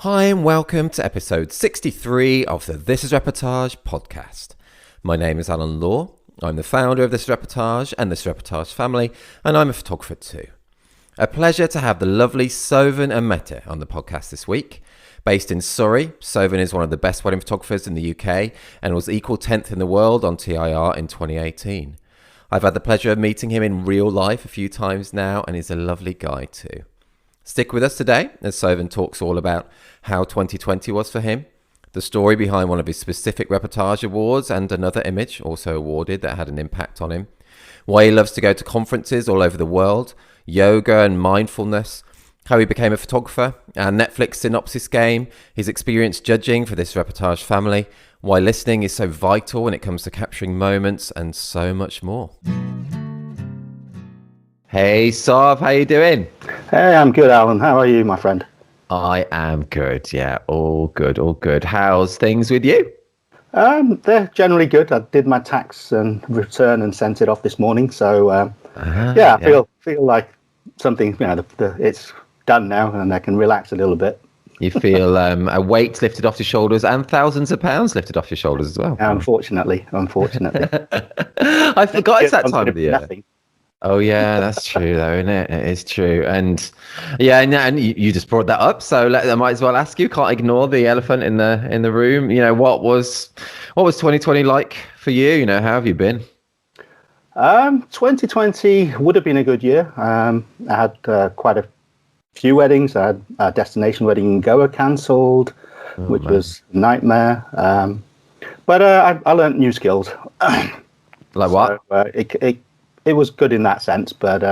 Hi and welcome to episode 63 of the This is Reportage podcast. My name is Alan Law. I'm the founder of This is Reportage and This is Reportage family, and I'm a photographer too. A pleasure to have the lovely Soven Amatya on the podcast this week. Based in Surrey, Soven is one of the best wedding photographers in the UK and was equal 10th in the world on TIR in 2018. I've had the pleasure of meeting him in real life a few times now, and he's a lovely guy too. Stick with us today as Soven talks all about how 2020 was for him, the story behind one of his specific Reportage Awards and another image also awarded that had an impact on him, why he loves to go to conferences all over the world, yoga and mindfulness, how he became a photographer, our Netflix synopsis game, his experience judging for This Reportage family, why listening is so vital when it comes to capturing moments, and so much more. Hey, Sov, how you doing? Hey, I'm good, Alan. How are you, my friend? I am good, yeah, all good, all good. How's things with you? They're generally good. I did my tax and return and sent it off this morning, so I feel like something, it's done now, and I can relax a little bit. You feel a weight lifted off your shoulders and thousands of pounds lifted off your shoulders as well. Unfortunately. I forgot it's that time of the year. Nothing. Oh yeah, that's true though, isn't it? It is true. And yeah, and you just brought that up, so I might as well ask you. Can't ignore the elephant in the room. You know, what was 2020 like for you? You know, how have you been? 2020 would have been a good year. I had quite a few weddings. I had a destination wedding in Goa cancelled, which was a nightmare. But I learned new skills. Like what? So, it was good in that sense, but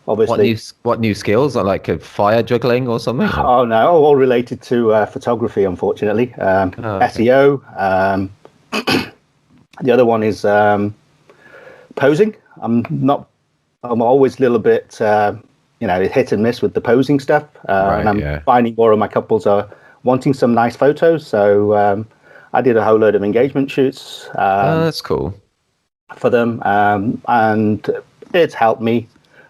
obviously... What new skills? Like fire juggling or something? Oh, no, all related to photography, unfortunately. SEO. The other one is posing. I'm always a little bit, hit and miss with the posing stuff. And I'm finding more of my couples are wanting some nice photos. So I did a whole load of engagement shoots. That's cool. For them, and it's helped me,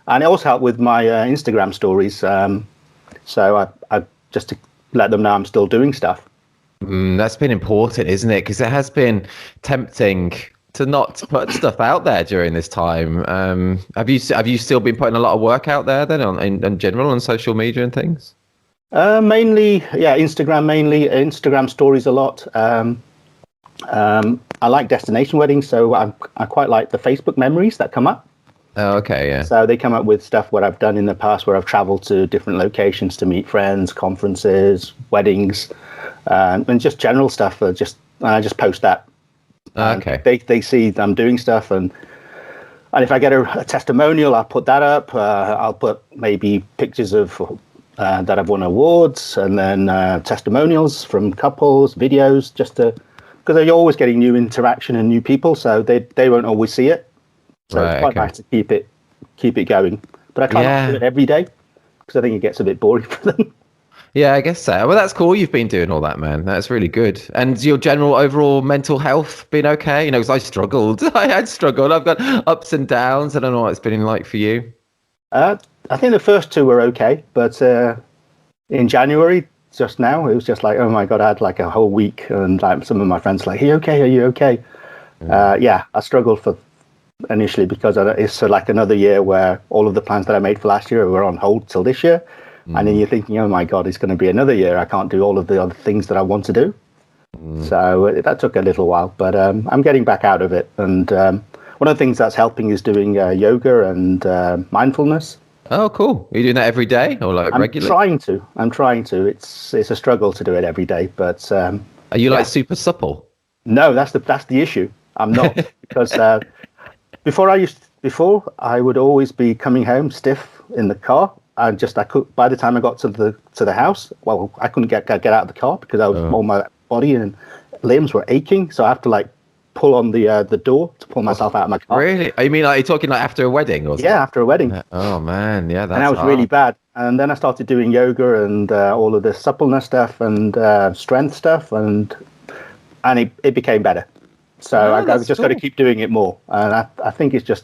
and it also helped with my Instagram stories. So I just to let them know I'm still doing stuff. That's been important, isn't it? Because it has been tempting to not put stuff out there during this time. Have you still been putting a lot of work out there then in general on social media and things? Mainly, Instagram stories a lot. I like destination weddings, so I quite like the Facebook memories that come up. Oh, okay, yeah. So they come up with stuff what I've done in the past, where I've traveled to different locations to meet friends, conferences, weddings, and just general stuff. I just post that. Okay. They see I'm doing stuff, and if I get a testimonial, I'll put that up. I'll put maybe pictures of that I've won awards, and then testimonials from couples, videos, just to. Because you're always getting new interaction and new people, so they won't always see it. So it's quite nice to keep it going. But I try not to do it every day, because I think it gets a bit boring for them. Yeah, I guess so. Well, that's cool. You've been doing all that, man. That's really good. And your general overall mental health been okay? You know, because I struggled. I've got ups and downs. I don't know what it's been like for you. I think the first two were okay, but in January. Just now, it was just like, oh my God, I had like a whole week, and like some of my friends like, are you okay? I struggled for initially because it's like another year where all of the plans that I made for last year were on hold till this year. And then you're thinking, oh my God, it's going to be another year. I can't do all of the other things that I want to do. So that took a little while, but I'm getting back out of it. And one of the things that's helping is doing yoga and mindfulness. Oh, cool. Are you doing that every day or like regularly? I'm trying to. It's a struggle to do it every day, but are you like super supple? No, that's the issue. I'm not, because before I would always be coming home stiff in the car, and by the time I got to the house, well, I couldn't get out of the car because all my body and limbs were aching, so I have to like pull on the door to pull myself out of my car. Really? You mean like you're talking like after a wedding or something? Yeah, after a wedding. Oh man, yeah, that's and that was really bad. And then I started doing yoga and all of the suppleness stuff and strength stuff, and it became better. So I've just got to keep doing it more. And I think it's just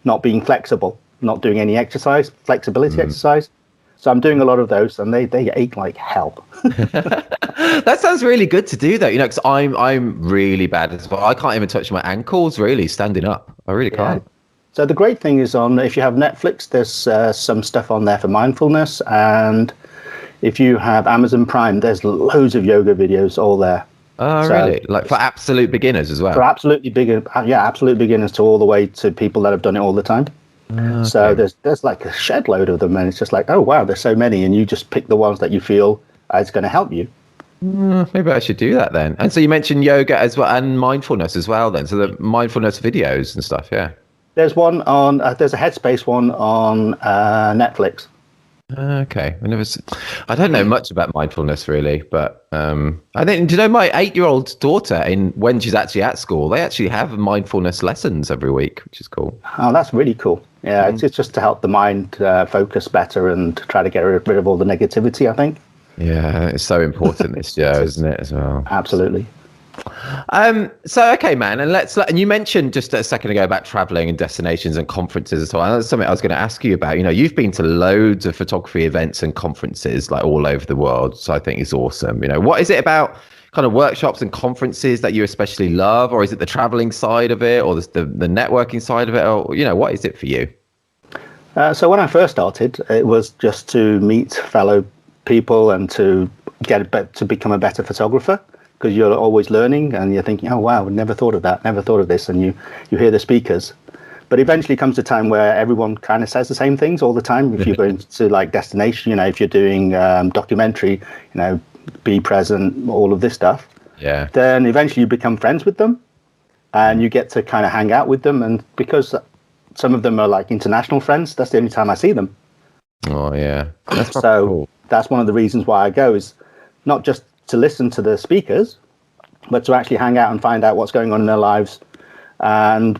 not being flexible, not doing any exercise, flexibility exercise. So I'm doing a lot of those, and they ache like hell. That sounds really good to do, though. Because I'm really bad as well. I can't even touch my ankles really standing up. I really Yeah. can't. So the great thing is if you have Netflix, there's some stuff on there for mindfulness, and if you have Amazon Prime, there's loads of yoga videos all there. Oh, So really? Like for absolute beginners as for well. absolute beginners to all the way to people that have done it all the time. So Okay. there's like a shed load of them, and it's just like, oh wow, there's so many, and you just pick the ones that you feel is going to help you. Maybe I should do that then. And so you mentioned yoga as well and mindfulness as well then. So the mindfulness videos and stuff, yeah. There's a Headspace one on Netflix. Okay. I don't know much about mindfulness really, but I think, do you know my 8-year-old daughter when she's actually at school, they actually have mindfulness lessons every week, which is cool. Oh, that's really cool. Yeah, it's just to help the mind focus better and try to get rid of all the negativity, I think. Yeah, it's so important this year, isn't it, as well? Absolutely. So okay, man, and you mentioned just a second ago about traveling and destinations and conferences and so on. That's something I was going to ask you about. You've been to loads of photography events and conferences like all over the world, so I think it's awesome. What is it about kind of workshops and conferences that you especially love, or is it the traveling side of it, or the networking side of it, or what is it for you? So when I first started, it was just to meet fellow people and to to become a better photographer, because you're always learning and you're thinking, oh wow, never thought of that, never thought of this, and you hear the speakers. But eventually comes a time where everyone kind of says the same things all the time. If you're going to like destination, if you're doing documentary, be present, all of this stuff. Yeah. Then eventually you become friends with them, and you get to kind of hang out with them. And because some of them are like international friends, that's the only time I see them. Oh yeah, that's so cool. That's one of the reasons why I go, is not just to listen to the speakers, but to actually hang out and find out what's going on in their lives and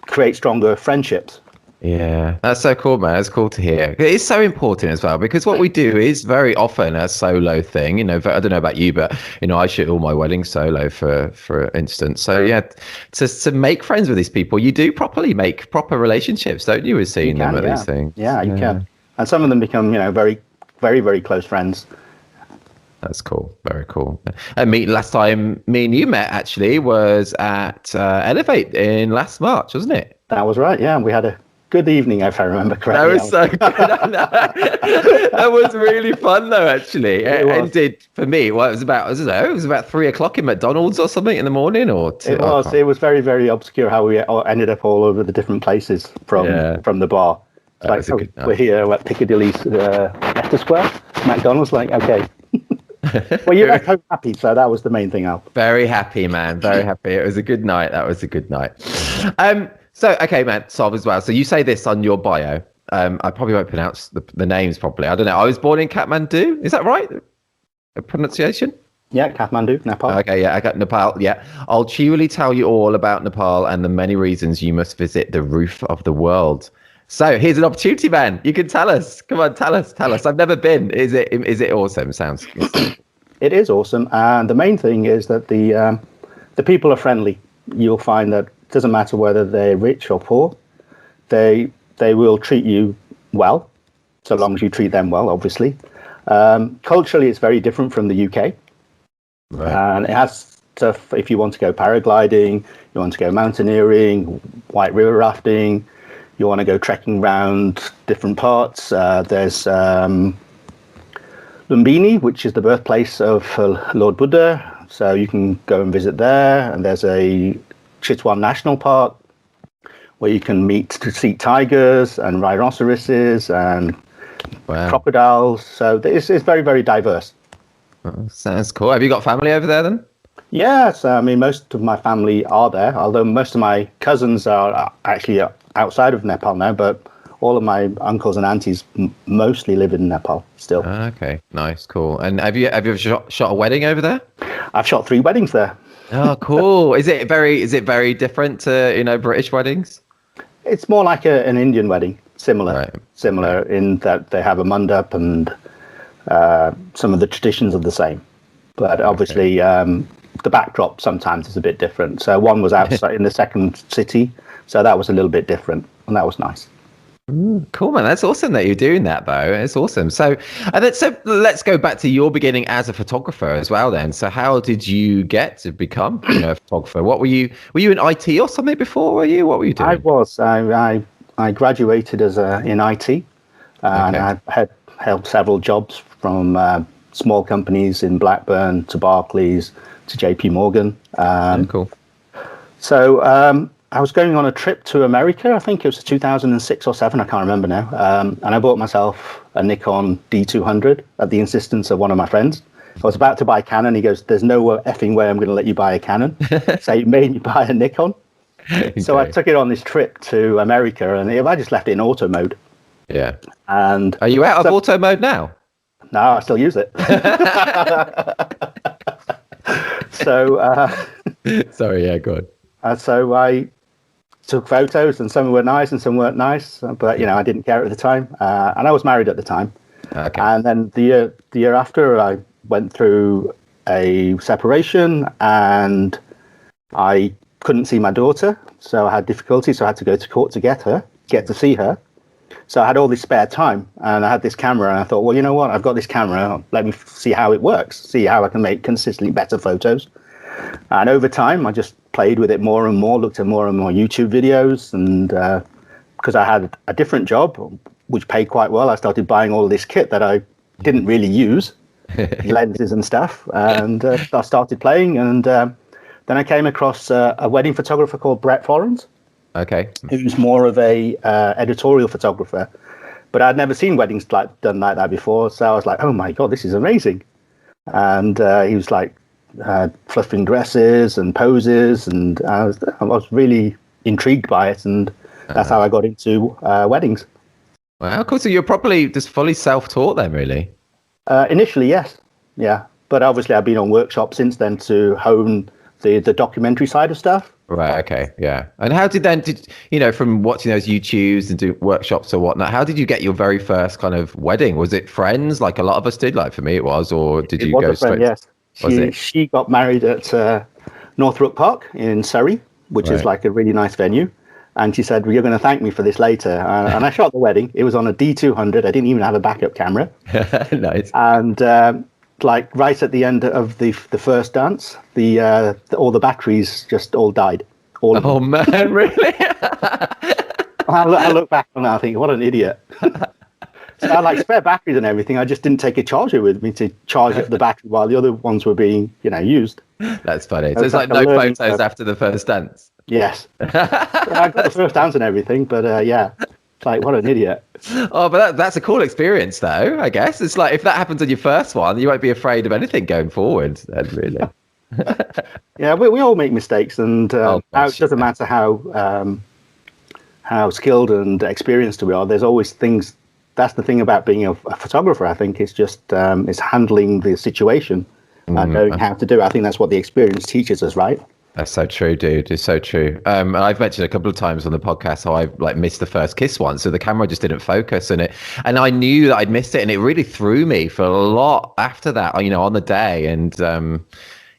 create stronger friendships. Yeah, that's so cool, man. It's cool to hear. It's so important as well, because what we do is very often a solo thing. I don't know about you, but I shoot all my weddings solo, for instance. So yeah, to make friends with these people, you do make proper relationships, don't you? With seeing them at these things. Yeah, you can, and some of them become very, very, very close friends. That's cool. Very cool. And last time me and you met actually was at Elevate in last March, wasn't it? That was right. Yeah, we had a good evening, if I remember correctly. That was so good. That was really fun, though. Actually, it ended for me. Well, it was about 3:00 in McDonald's or something in the morning, or two. It was very, very obscure how we ended up all over the different places from the bar. It's like, we're here at Piccadilly's Leicester Square, McDonald's. Like, okay. Well, you're like happy, so that was the main thing, Al. Very happy, man. Very happy. It was a good night. That was a good night. So, okay, man, Sov as well. So you say this on your bio. I probably won't pronounce the names properly. I don't know. I was born in Kathmandu. Is that right? The pronunciation? Yeah, Kathmandu, Nepal. Okay, yeah, I got Nepal. Yeah. I'll cheerily tell you all about Nepal and the many reasons you must visit the roof of the world. So here's an opportunity, man. You can tell us. Come on, tell us. I've never been. Is it awesome? Sounds. It is awesome, and the main thing is that the people are friendly. You'll find that it doesn't matter whether they're rich or poor, they will treat you well, so long as you treat them well. Obviously, culturally, it's very different from the UK, right. And it has stuff. If you want to go paragliding, you want to go mountaineering, white river rafting. You want to go trekking around different parts. There's Lumbini, which is the birthplace of Lord Buddha. So you can go and visit there. And there's a Chitwan National Park where you can see tigers and rhinoceroses and crocodiles. So it's very, very diverse. Oh, sounds cool. Have you got family over there then? Yes. I mean, most of my family are there, although most of my cousins are actually outside of Nepal now, but all of my uncles and aunties mostly live in Nepal still. Okay, nice, cool. And have you ever shot a wedding over there? I've shot 3 weddings there. Oh, cool. Is it very different to British weddings? It's more like an Indian wedding, similar in that they have a mandap and some of the traditions are the same, but obviously the backdrop sometimes is a bit different. So one was outside in the second city. So that was a little bit different, and that was nice. Cool, man. That's awesome that you're doing that, though. It's awesome. So, so let's go back to your beginning as a photographer as well. Then, so how did you get to become, a photographer? What were you? Were you in IT or something before? Were you? What were you I doing? was. I graduated as in IT, and Okay. I had held several jobs from small companies in Blackburn to Barclays to JP Morgan. Yeah, cool. So I was going on a trip to America. I think it was 2006 or 7. I can't remember now. And I bought myself a Nikon D200 at the insistence of one of my friends. I was about to buy a Canon. He goes, "There's no effing way I'm going to let you buy a Canon." So he made me buy a Nikon. So I Okay. took it on this trip to America, and I just left it in auto mode. Yeah. And Are you out of so, auto mode now? no, I still use it. So, Sorry. Yeah. Good. so I took photos, and some were nice and some weren't nice. But I didn't care at the time, and I was married at the time. Okay. And then the year after, I went through a separation, and I couldn't see my daughter, so I had difficulty. So I had to go to court to get to see her. So I had all this spare time, and I had this camera, and I thought, well, you know what? I've got this camera. Let me see how it works, see how I can make consistently better photos. And over time, I just played with it more and more, looked at more and more YouTube videos, and because I had a different job, which paid quite well, I started buying all this kit that I didn't really use, lenses and stuff, and I started playing, and then I came across a wedding photographer called Brett Forens, Okay. who's more of a editorial photographer, but I'd never seen weddings done like that before. So I was like, oh my God, this is amazing. And he was like fluffing dresses and poses, and I was really intrigued by it, and that's how I got into weddings. Wow. Cool. So you're probably just fully self-taught then, really? Initially, yes, yeah, but obviously I've been on workshops since then to hone the documentary side of stuff. Right. Okay. Yeah. And how did from watching those YouTubes and do workshops or whatnot, how did you get your very first kind of wedding? Was it friends, like a lot of us did? Like for me, it was, or did It you was go a friend, straight? yes. Was it? She got married at Northbrook Park in Surrey, which is Right. like a really nice venue. And she said, well, "You're going to thank me for this later." And I shot the wedding. It was on a D200. I didn't even have a backup camera. Nice. And like right at the end of the first dance, all the batteries just all died. All of Oh them. man, really? I look back on that, I think, what an idiot. So I had like spare batteries and everything. I just didn't take a charger with me to charge up the battery while the other ones were being, used. That's funny. So It it's was like like no a learning photos curve. after the first dance. Yes. I got the first dance and everything, but yeah, it's like, what an idiot. Oh, but that's a cool experience, though. I guess it's like if that happens on your first one, you won't be afraid of anything going forward. Then, really. Yeah, we all make mistakes, and Oh it gosh. doesn't matter how skilled and experienced we are. There's always things. That's the thing about being a photographer. I think it's just it's handling the situation and knowing how to do it. I think that's what the experience teaches us, right? That's so true, dude. It's so true. And I've mentioned a couple of times on the podcast how I like missed the first kiss once, so the camera just didn't focus, and I knew that I'd missed it, and it really threw me for a lot after that. On the day, and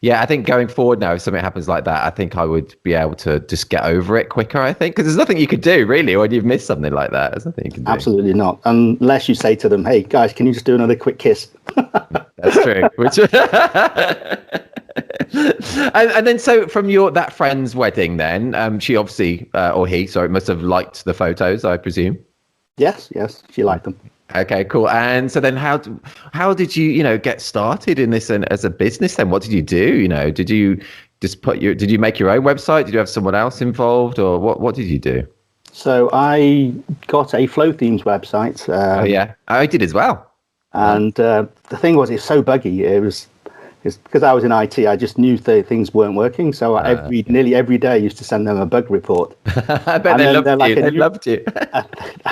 yeah, I think going forward now, if something happens like that, I think I would be able to just get over it quicker. I think because there's nothing you could do really when you've missed something like that. There's nothing you can do. Absolutely not, unless you say to them, "Hey guys, can you just do another quick kiss?" That's true. Which and then so from that friend's wedding, then she obviously or he, sorry, must have liked the photos, I presume. Yes, she liked them. Okay, cool. And so then how did you get started in this and as a business then? What did you do? Did you just did you make your own website? Did you have someone else involved, or what did you do? So I got a Flow Themes website. Oh yeah, I did as well. And the thing was, it's so buggy. It's because I was in IT. I just knew things weren't working. So nearly every day, I used to send them a bug report. I bet they loved you. They loved you.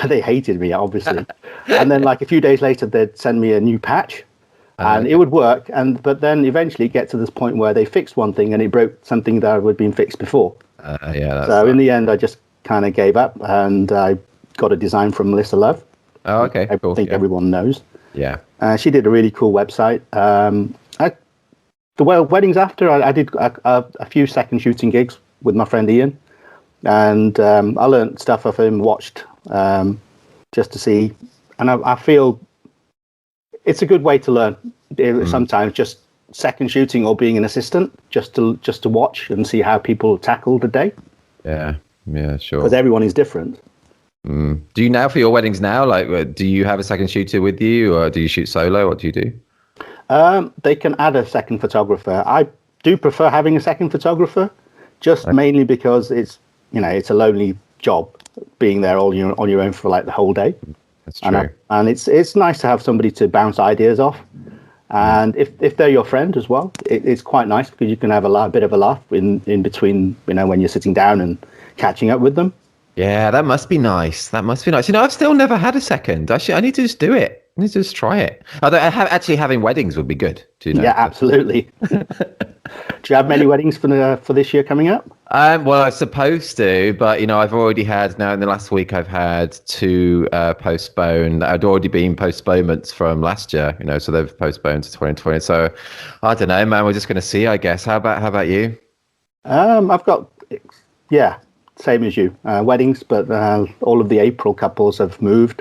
They hated me, obviously. And then, like a few days later, they'd send me a new patch, and it would work. But then eventually, get to this point where they fixed one thing and it broke something that had been fixed before. Yeah. So in the end, I just kind of gave up, and I got a design from Melissa Love. Oh, okay. I think everyone knows. Yeah. She did a really cool website. The weddings after, I did a few second shooting gigs with my friend Ian, and I learned stuff off him, watched just to see. And I feel it's a good way to learn. Sometimes just second shooting or being an assistant, just to watch and see how people tackle the day. Yeah, sure. Because everyone is different. Do you now, for your weddings now, like, do you have a second shooter with you, or do you shoot solo? What do you do? They can add a second photographer. I do prefer having a second photographer, just mainly because it's a lonely job being there on your own for like the whole day. That's true. And it's nice to have somebody to bounce ideas off. And if they're your friend as well, it's quite nice because you can have a bit of a laugh in between, when you're sitting down and catching up with them. Yeah, that must be nice. I've still never had a second. I need to just do it. I need to just try it. Although actually having weddings would be good. Do you know? Yeah, absolutely. Do you have many weddings for this year coming up? Well, I was supposed to, but I've already had now in the last week. I've had 2 postponed. I'd already been postponements from last year. So they've postponed to 2020. So I don't know, man. We're just going to see, I guess. How about you? I've got same as you. Weddings, but all of the April couples have moved.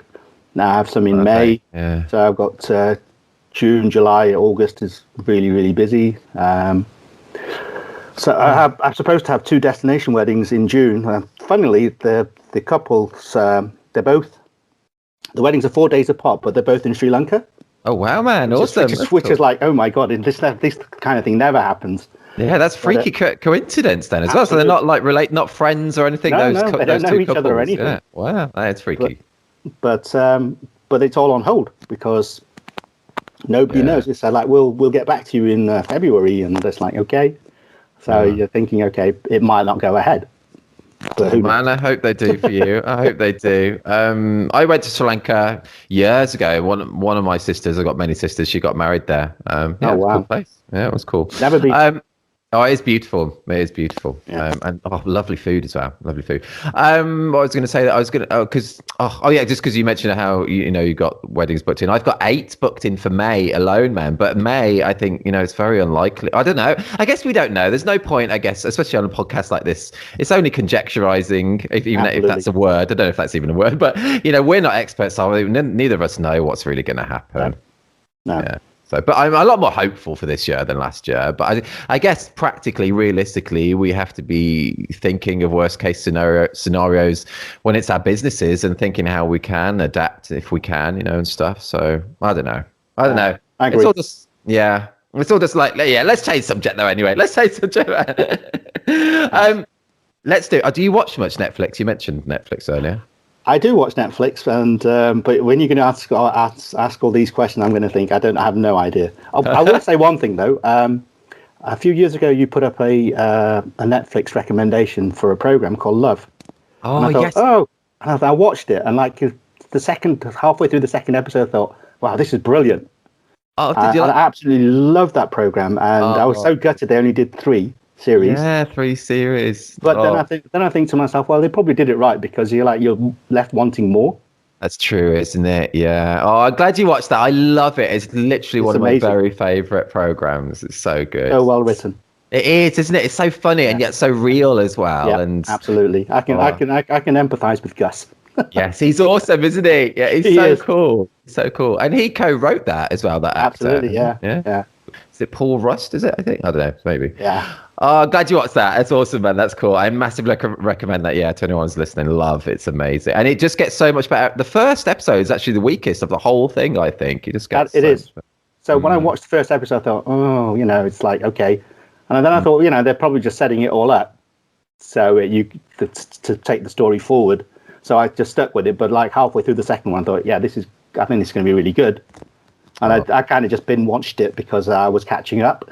Now I have some in May. Yeah. So I've got June, July, August is really, really busy. So I'm supposed to have 2 destination weddings in June. Funnily, the couples, the weddings are 4 days apart, but they're both in Sri Lanka. Oh wow, man! Awesome. Which is like, oh my god, this kind of thing never happens. Yeah, that's freaky coincidence then as well. So they're not like not friends or anything. No, they don't know each other or anything. Yeah. Wow, that's freaky. But it's all on hold because nobody knows. It's like we'll get back to you in February, and it's like okay. So you're thinking, okay, it might not go ahead. But man, I hope they do for you. I hope they do. I went to Sri Lanka years ago. One of my sisters, I've got many sisters, she got married there. Wow. It was a cool place. Yeah, it was cool. Never been. Oh, it is beautiful. It is beautiful. Yeah. And lovely food as well. Lovely food. I was going to say that just because you mentioned how you got weddings booked in. I've got 8 booked in for May alone, man. But May, I think it's very unlikely. I don't know. I guess we don't know. There's no point, I guess, especially on a podcast like this. It's only conjecturizing, if that's a word. I don't know if that's even a word, but we're not experts, so neither of us know what's really going to happen. No. Yeah. So, but I'm a lot more hopeful for this year than last year. But I guess practically, realistically, we have to be thinking of worst case scenarios when it's our businesses and thinking how we can adapt if we can, and stuff. So I don't know. I agree. It's all just like, let's change subject though. Anyway, let's change subject. Let's do. Do you watch much Netflix? You mentioned Netflix earlier. I do watch Netflix, and but when you're going to ask all these questions, I'm going to think I have no idea. I will say one thing though. A few years ago, you put up a Netflix recommendation for a program called Love. Oh, and I thought, yes. Oh, and I watched it, and like halfway through the second episode, I thought, wow, this is brilliant. Oh, did you? I absolutely loved that program, and I was so gutted they only did 3 series. Yeah, 3 series. But then I think to myself, well, they probably did it right because you're left wanting more. That's true, isn't it? Yeah. Oh, I'm glad you watched that. I love it. It's literally one of my very favorite programs. It's so good. So well written. It is, isn't it? It's so funny and yet so real as well. Yeah, and absolutely. I can empathize with Gus. Yes, he's awesome, isn't he? Yeah, he's so cool. So cool. And he co-wrote that as well, that actor. Absolutely, yeah. Is it Paul Rust, is it? I think. I don't know, maybe. Yeah. Oh, glad you watched that. It's awesome, man. That's cool. I massively recommend that, to anyone who's listening. Love. It's amazing. And it just gets so much better. The first episode is actually the weakest of the whole thing, I think. It just gets It is. So when I watched the first episode, I thought, it's like, okay. And then I thought, they're probably just setting it all up so to take the story forward. So I just stuck with it. But like halfway through the second one, I thought, I think this is going to be really good. And I kind of just watched it because I was catching up.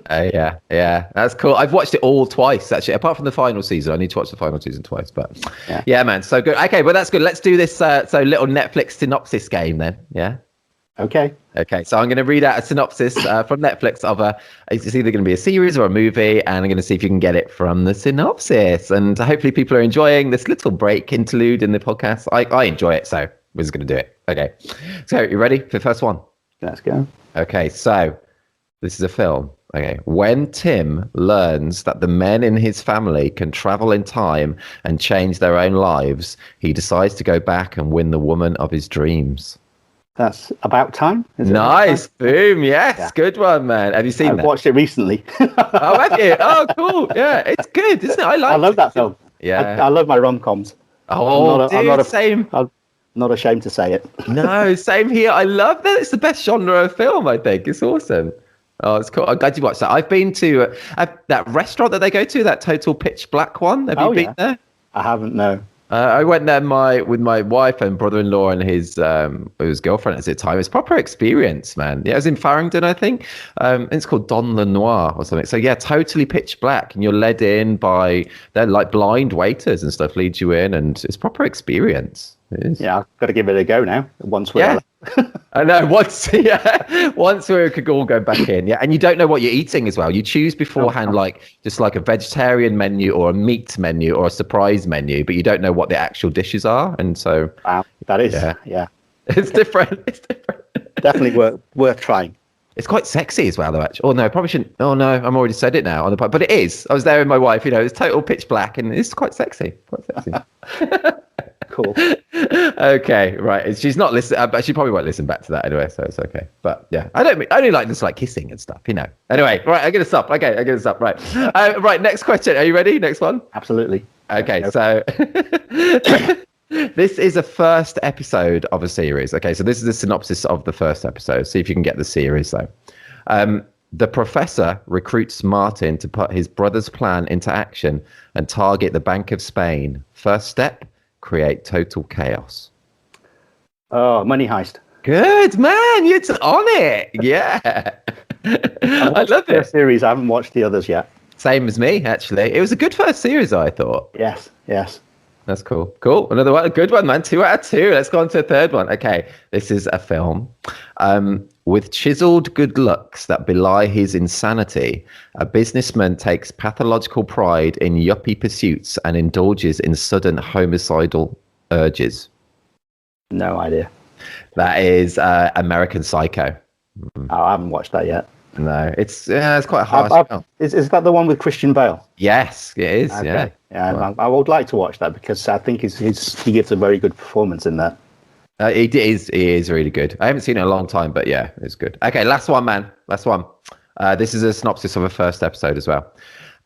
Yeah, that's cool. I've watched it all twice, actually. Apart from the final season, I need to watch the final season twice. But yeah, man, so good. Okay, well, that's good. Let's do this little Netflix synopsis game then. Yeah. Okay. So I'm going to read out a synopsis from Netflix of it's either going to be a series or a movie, and I'm going to see if you can get it from the synopsis. And hopefully people are enjoying this little break interlude in the podcast. I enjoy it, so we're just going to do it. Okay. So you ready for the first one? Let's go. Okay, so this is a film. Okay. When Tim learns that the men in his family can travel in time and change their own lives, he decides to go back and win the woman of his dreams. That's About Time. Is it Nice. About Time? Boom. Yes. Yeah. Good one, man. Have you seen I've that? watched it recently. Oh, have you? Oh, cool. Yeah. It's good, isn't it? I like I love that film. Yeah. I love my rom-coms. Oh, dude, same. I'm not ashamed to say it. No, same here. I love that. It's the best genre of film, I think. It's awesome. Oh, it's cool. I'm glad you watched that. I've been to that restaurant that they go to, that Total Pitch Black one. Have you been there? I haven't, no. I went there with my wife and brother-in-law and his girlfriend at the time. It's a proper experience, man. Yeah, it was in Farringdon, I think. It's called Don Lenoir or something. So yeah, totally pitch black, and you're led in by they're like blind waiters and stuff. Lead you in, and it's a proper experience. It is. Yeah, I've got to give it a go now. Once we're I know. Once we could all go back in. Yeah, and you don't know what you're eating as well. You choose beforehand, like just like a vegetarian menu or a meat menu or a surprise menu, but you don't know what the actual dishes are. And so, wow, that is yeah. It's different. It's different. Definitely worth trying. It's quite sexy as well, though. Actually, oh no, probably shouldn't. Oh no, I'm already said it now on the pod, but it is. I was there with my wife. You know, it's total pitch black, and it's quite sexy. Quite sexy. Cool. Okay, right. She's not listening, but she probably won't listen back to that anyway, so it's okay. But yeah, I only like this, like kissing and stuff, you know. Anyway, right, I'm gonna stop. Okay, I'm gonna stop. Right, right. Next question. Are you ready? Next one. Absolutely. Okay, so this is a first episode of a series. Okay, so this is the synopsis of the first episode. See if you can get the series though. The professor recruits Martin to put his brother's plan into action and target the Bank of Spain. First step: create total chaos. Oh, Money Heist. Good, man. You're on it. Yeah. I love it. Series. I haven't watched the others yet. Same as me, actually. It was a good first series, I thought. Yes. That's cool. Cool. Another one. A good one, man. 2 out of 2. Let's go on to a third one. Okay. This is a film. With chiseled good looks that belie his insanity, a businessman takes pathological pride in yuppie pursuits and indulges in sudden homicidal urges. No idea. That is American Psycho. Oh, I haven't watched that yet. No, it's quite a harsh film. Is that the one with Christian Bale? Yes, it is. Okay. Yeah. Well, I would like to watch that because I think he gives a very good performance in that. He is really good. I haven't seen it in a long time, but yeah, it's good. Okay, last one, man. Last one. This is a synopsis of a first episode as well.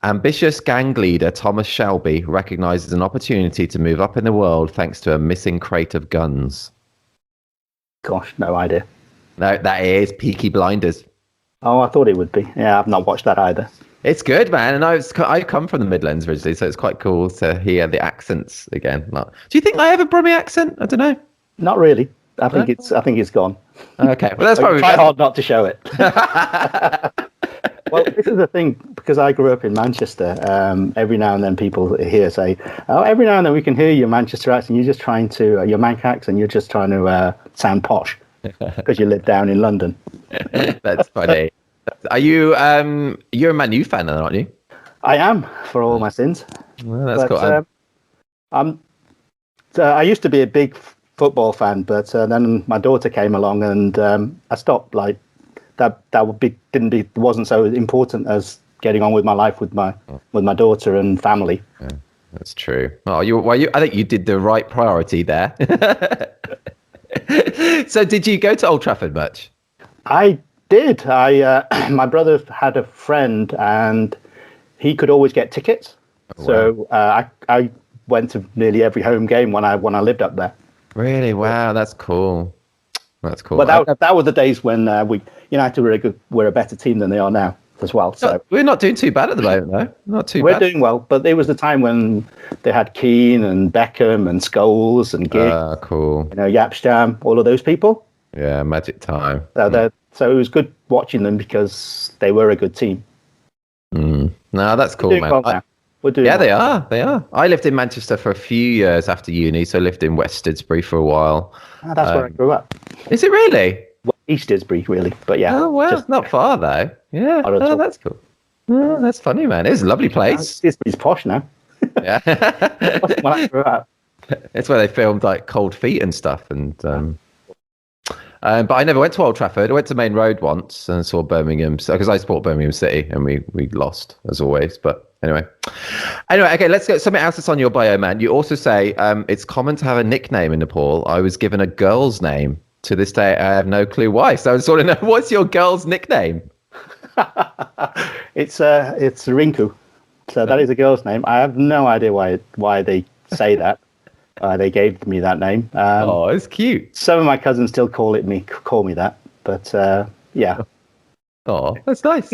Ambitious gang leader Thomas Shelby recognizes an opportunity to move up in the world thanks to a missing crate of guns. Gosh, no idea. No, that is Peaky Blinders. Oh, I thought it would be. Yeah, I've not watched that either. It's good, man. And I come from the Midlands originally, so it's quite cool to hear the accents again. Do you think I have a Brummie accent? I don't know. Not really. I think it's gone. Okay, well that's probably try hard not to show it. Well, this is the thing because I grew up in Manchester. Every now and then people here say, "Oh, every now and then we can hear your Manchester accent. You're just trying to your Manc accent. You're just trying to sound posh because you live down in London." That's funny. Are you you're a Man U fan, aren't you? I am, for all my sins. Well, that's cool. I used to be a big football fan, but then my daughter came along and I stopped. Like that wasn't so important as getting on with my life with my daughter and family. Yeah, that's true. Oh, I think you did the right priority there. So did you go to Old Trafford much? I did. My brother had a friend and he could always get tickets. Oh, wow. So I went to nearly every home game when I lived up there. Really? Wow, that's cool. That's cool. But that were the days when United were a better team than they are now as well. So we're not doing too bad at the moment, though. Not too bad. We're doing well, but there was the time when they had Keane and Beckham and Scholes and Giggs. Cool. Yapstam, all of those people. Yeah, magic time. So it was good watching them because they were a good team. No, that's cool, man. They are. They are. I lived in Manchester for a few years after uni, so I lived in West Didsbury for a while. That's where I grew up. Is it really? Well, East Didsbury, really, but yeah. Oh, well, it's not far, though. Yeah, that's cool. Oh, that's funny, man. It's a lovely place. Didsbury's posh now. Yeah. When I grew up. It's where they filmed, like, Cold Feet and stuff, and... But I never went to Old Trafford. I went to Main Road once and saw Birmingham, because I support Birmingham City, and we lost as always. But anyway, okay, let's go. Something else that's on your bio, man. You also say it's common to have a nickname in Nepal. I was given a girl's name. To this day, I have no clue why. So I just want to know, what's your girl's nickname? It's Rinku. So that is a girl's name. I have no idea why they say that. They gave me that name. Oh, it's cute. Some of my cousins still call me that, but yeah. Oh, that's nice.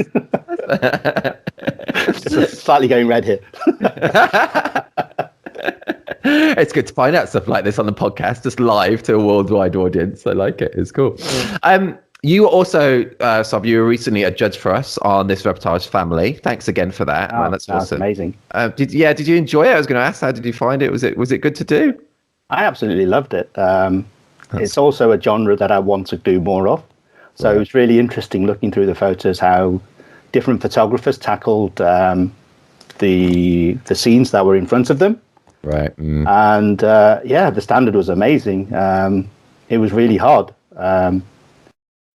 Slightly going red here. It's good to find out stuff like this on the podcast, just live to a worldwide audience. I like it. It's cool. You also, Sob, you were recently a judge for us on this Reportage Family. Thanks again for that. Oh, man, that's awesome. Amazing. Did you enjoy it? I was going to ask, how did you find it? Was it good to do? I absolutely loved it. It's also a genre that I want to do more of. So It was really interesting looking through the photos, how different photographers tackled the scenes that were in front of them. Right. And the standard was amazing. It was really hard.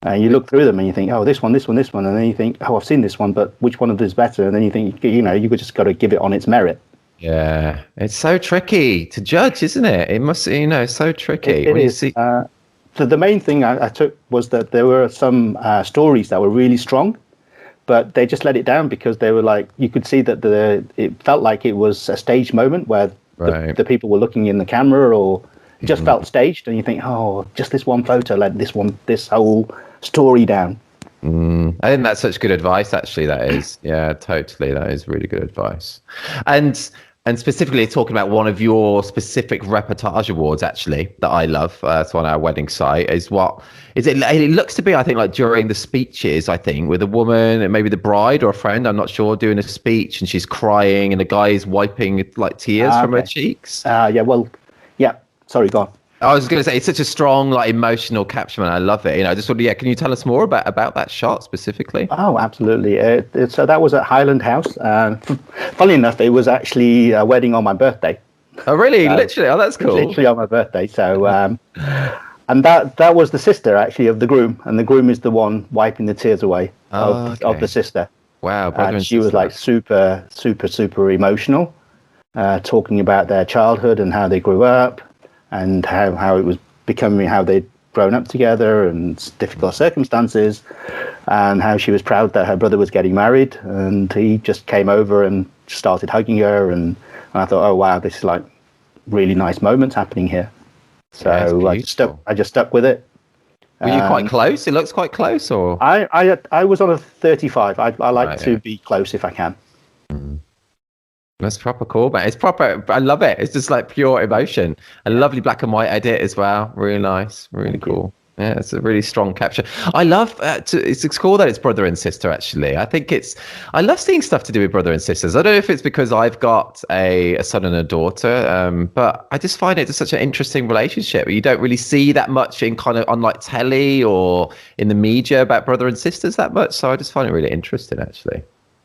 And you look through them and you think, oh, this one, and then you think, oh, I've seen this one, but which one of them is better? And then you think, you just got to give it on its merit. Yeah, it's so tricky to judge, isn't it? It must, so tricky. It is. So the main thing I took was that there were some stories that were really strong, but they just let it down because they were like, you could see that it felt like it was a staged moment where the people were looking in the camera, or it just felt staged. And you think, oh, just this one photo let this whole story down. I think that's such good advice, actually. That is, yeah, totally. That is really good advice. And specifically talking about one of your specific Reportage Awards, actually, that I love, it's on our wedding site, is it looks to be, I think, like during the speeches, I think, with a woman, and maybe the bride or a friend, I'm not sure, doing a speech, and she's crying, and the guy is wiping like tears from her cheeks. Sorry, go on. I was going to say, it's such a strong, like, emotional capture, and I love it. I just wonder, can you tell us more about that shot specifically? Oh, absolutely. So that was at Highland House. Funnily enough, it was actually a wedding on my birthday. Oh, really? Literally? Oh, that's cool. Literally on my birthday. So, and that was the sister, actually, of the groom. And the groom is the one wiping the tears away of the sister. Wow. And she was like super, super, super emotional, talking about their childhood and how they grew up, and how it was becoming, how they'd grown up together and difficult circumstances, and how she was proud that her brother was getting married, and he just came over and started hugging her, and I thought, oh wow, this is like really nice moments happening here. So I just stuck with it. Were you quite close? It looks quite close, or? I was on a 35. I like to be close if I can. That's proper cool, man. It's proper. I love it. It's just like pure emotion. A lovely black and white edit as well. Really nice. Really cool. Yeah, it's a really strong capture. I love it's cool that it's brother and sister, actually. I love seeing stuff to do with brother and sisters. I don't know if it's because I've got a son and a daughter, but I just find it just such an interesting relationship. You don't really see that much on like telly or in the media about brother and sisters that much. So I just find it really interesting, actually.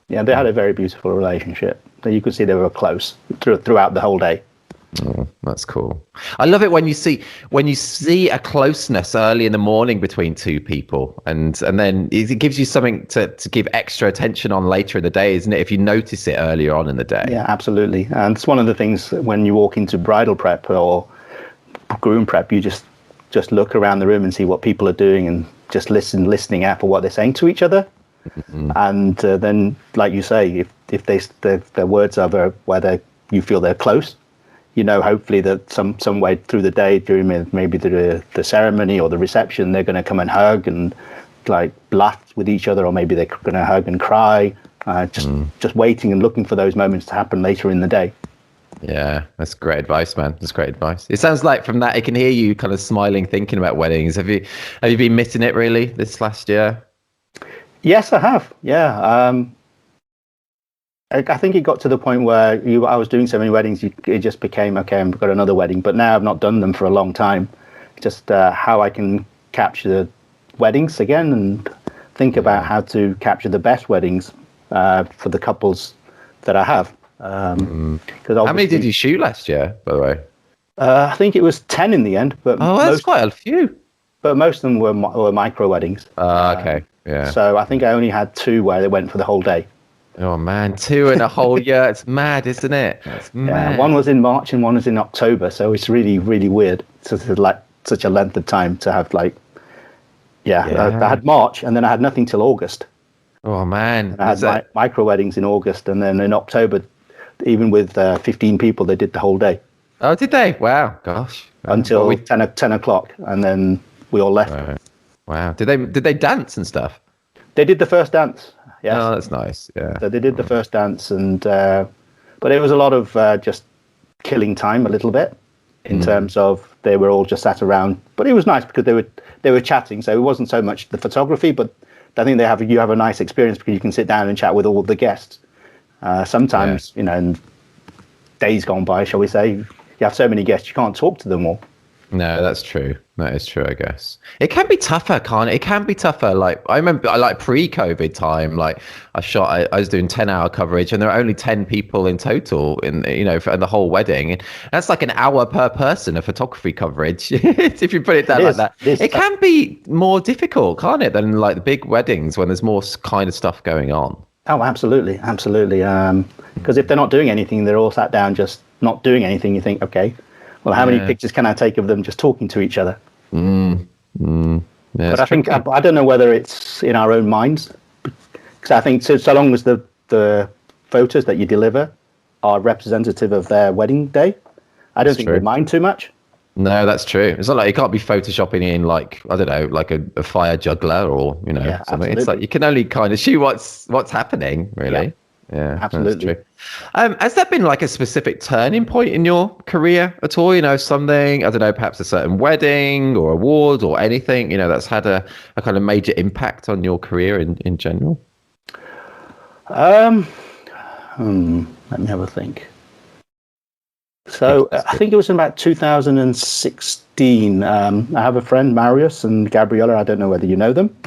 Yeah, they had a very beautiful relationship. You could see they were close throughout the whole day. Oh, that's cool. I love it when you see a closeness early in the morning between two people, and then it gives you something to give extra attention on later in the day, isn't it? If you notice it earlier on in the day. Yeah, absolutely. And it's one of the things when you walk into bridal prep or groom prep, you just look around the room and see what people are doing, and just listening out for what they're saying to each other. Mm-hmm. And then, like you say, if their words are where you feel they're close, hopefully that some way through the day, during maybe the ceremony or the reception, they're going to come and hug and like laugh with each other, or maybe they're going to hug and cry. Just waiting and looking for those moments to happen later in the day. Yeah, that's great advice, man. That's great advice. It sounds like from that, I can hear you kind of smiling, thinking about weddings. Have you been missing it really this last year? Yes, I have. Yeah. I think it got to the point where I was doing so many weddings, it just became, okay, I've got another wedding. But now I've not done them for a long time. Just how I can capture the weddings again, and think about how to capture the best weddings for the couples that I have. How many did you shoot last year, by the way? I think it was 10 in the end. But that's quite a few. but most of them were micro weddings. Okay. Yeah. So I think I only had 2 where they went for the whole day. Oh man, 2 in a whole year. It's mad, isn't it? It's mad. One was in March and one was in October. So it's really, really weird. So it's like such a length of time to have like, I had March and then I had nothing till August. Oh man. And I had micro weddings in August, and then in October, even with 15 people, they did the whole day. Oh, did they? Wow. Gosh. Until 10 o'clock, and then we all left. Right. Wow. Did they dance and stuff? They did the first dance. Yes. Oh, that's nice. Yeah. So they did the first dance, and but it was a lot of just killing time a little bit in terms of they were all just sat around. But it was nice because they were chatting, so it wasn't so much the photography, but I think you have a nice experience because you can sit down and chat with all the guests. Sometimes, in days gone by, shall we say, you have so many guests you can't talk to them all. No, that's true. That is true, I guess. It can be tougher, can't it? It can be tougher. Like, I remember, pre-COVID time, like, I was doing 10-hour coverage, and there were only 10 people in total for the whole wedding. And that's like an hour per person of photography coverage, if you put it down like that. It can be more difficult, can't it, than like the big weddings when there's more kind of stuff going on. Oh, absolutely. Absolutely. Because if they're not doing anything, they're all sat down just not doing anything. You think, okay, well, how many pictures can I take of them just talking to each other? But I think, I don't know whether it's in our own minds. Because I think so long as the photos that you deliver are representative of their wedding day, I don't think they mind too much. No, that's true. It's not like you can't be photoshopping in like, I don't know, like a fire juggler or, something. Absolutely. It's like you can only kind of shoot what's happening, really. Yeah, absolutely. That's true. Has there been like a specific turning point in your career at all? Something, I don't know, perhaps a certain wedding or award or anything, that's had a kind of major impact on your career in general? Let me have a think. So I think it was in about 2016. I have a friend, Marius and Gabriella. I don't know whether you know them.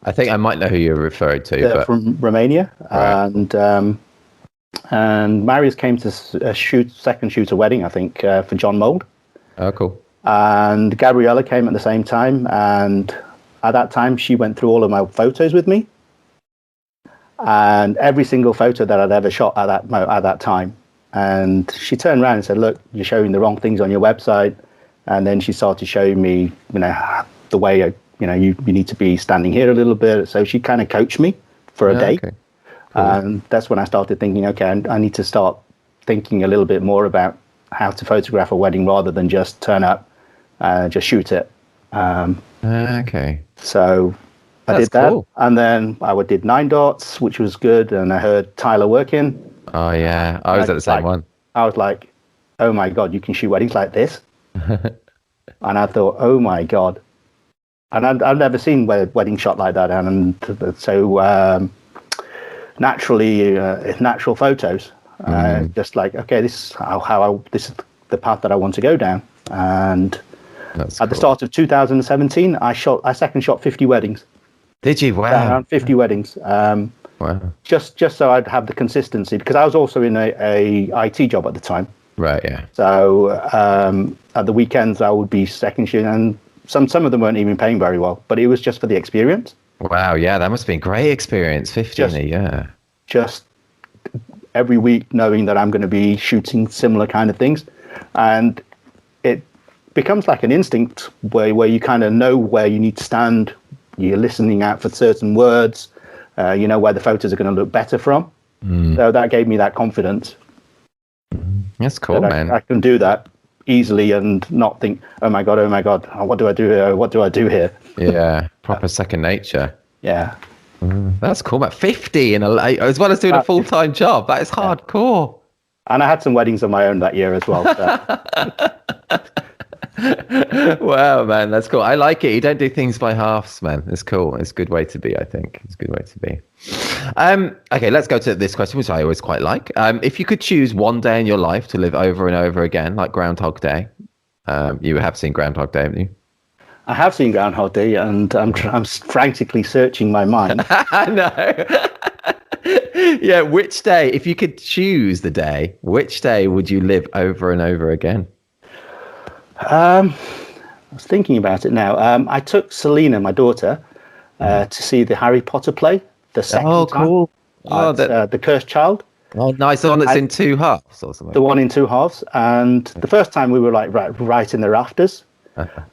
I think I might know who you're referring to. They're from Romania. Right. And Marius came to shoot a wedding, I think, for John Mould. Oh, cool. And Gabriella came at the same time. And at that time, she went through all of my photos with me. And every single photo that I'd ever shot at that time. And she turned around and said, look, you're showing the wrong things on your website. And then she started showing me, the way, you need to be standing here a little bit. So she kind of coached me for a day. Okay. Cool. And that's when I started thinking, okay, I need to start thinking a little bit more about how to photograph a wedding rather than just turn up and just shoot it. Okay. So I did that. Cool. And then I did 9 Dots, which was good. And I heard Tyler working. Oh, yeah. I was at the same one. I was like, oh, my God, you can shoot weddings like this? And I thought, oh, my God. And I've never seen a wedding shot like that. And so naturally, natural photos. Just like, okay, this is this is the path that I want to go down. And at the start of 2017, I second shot 50 weddings. Did you? Wow. Around 50 weddings. Wow. Just so I'd have the consistency, because I was also in a IT job at the time. Right. Yeah. So at the weekends I would be second shooting, and some of them weren't even paying very well, but it was just for the experience. Wow. Yeah, that must have been a great experience. 50 in a year. Just every week knowing that I'm going to be shooting similar kind of things, and it becomes like an instinct where you kind of know where you need to stand. You're listening out for certain words. You know where the photos are going to look better from. So that gave me that confidence. That's cool, man. I can do that easily and not think, oh my God, what do I do here? What do I do here? Yeah, proper second nature. Yeah. That's cool, man. 50 as well as doing a full-time job. That is hardcore. And I had some weddings of my own that year as well. So. Wow, man, that's cool. I like it. You don't do things by halves, man. It's cool. It's a good way to be, I think. It's a good way to be. Okay, let's go to this question, which I always quite like. If you could choose one day in your life to live over and over again, like Groundhog Day, you have seen Groundhog Day, haven't you? I have seen Groundhog Day, and I'm frantically searching my mind. I know. Yeah, which day, if you could choose the day, which day would you live over and over again? I was thinking about it now. I took Selena, my daughter, to see the Harry Potter play the second time. Cool. Oh, The Cursed Child. oh, nice. The one that's in two halves or something. The one in two halves. And the first time we were like right in the rafters.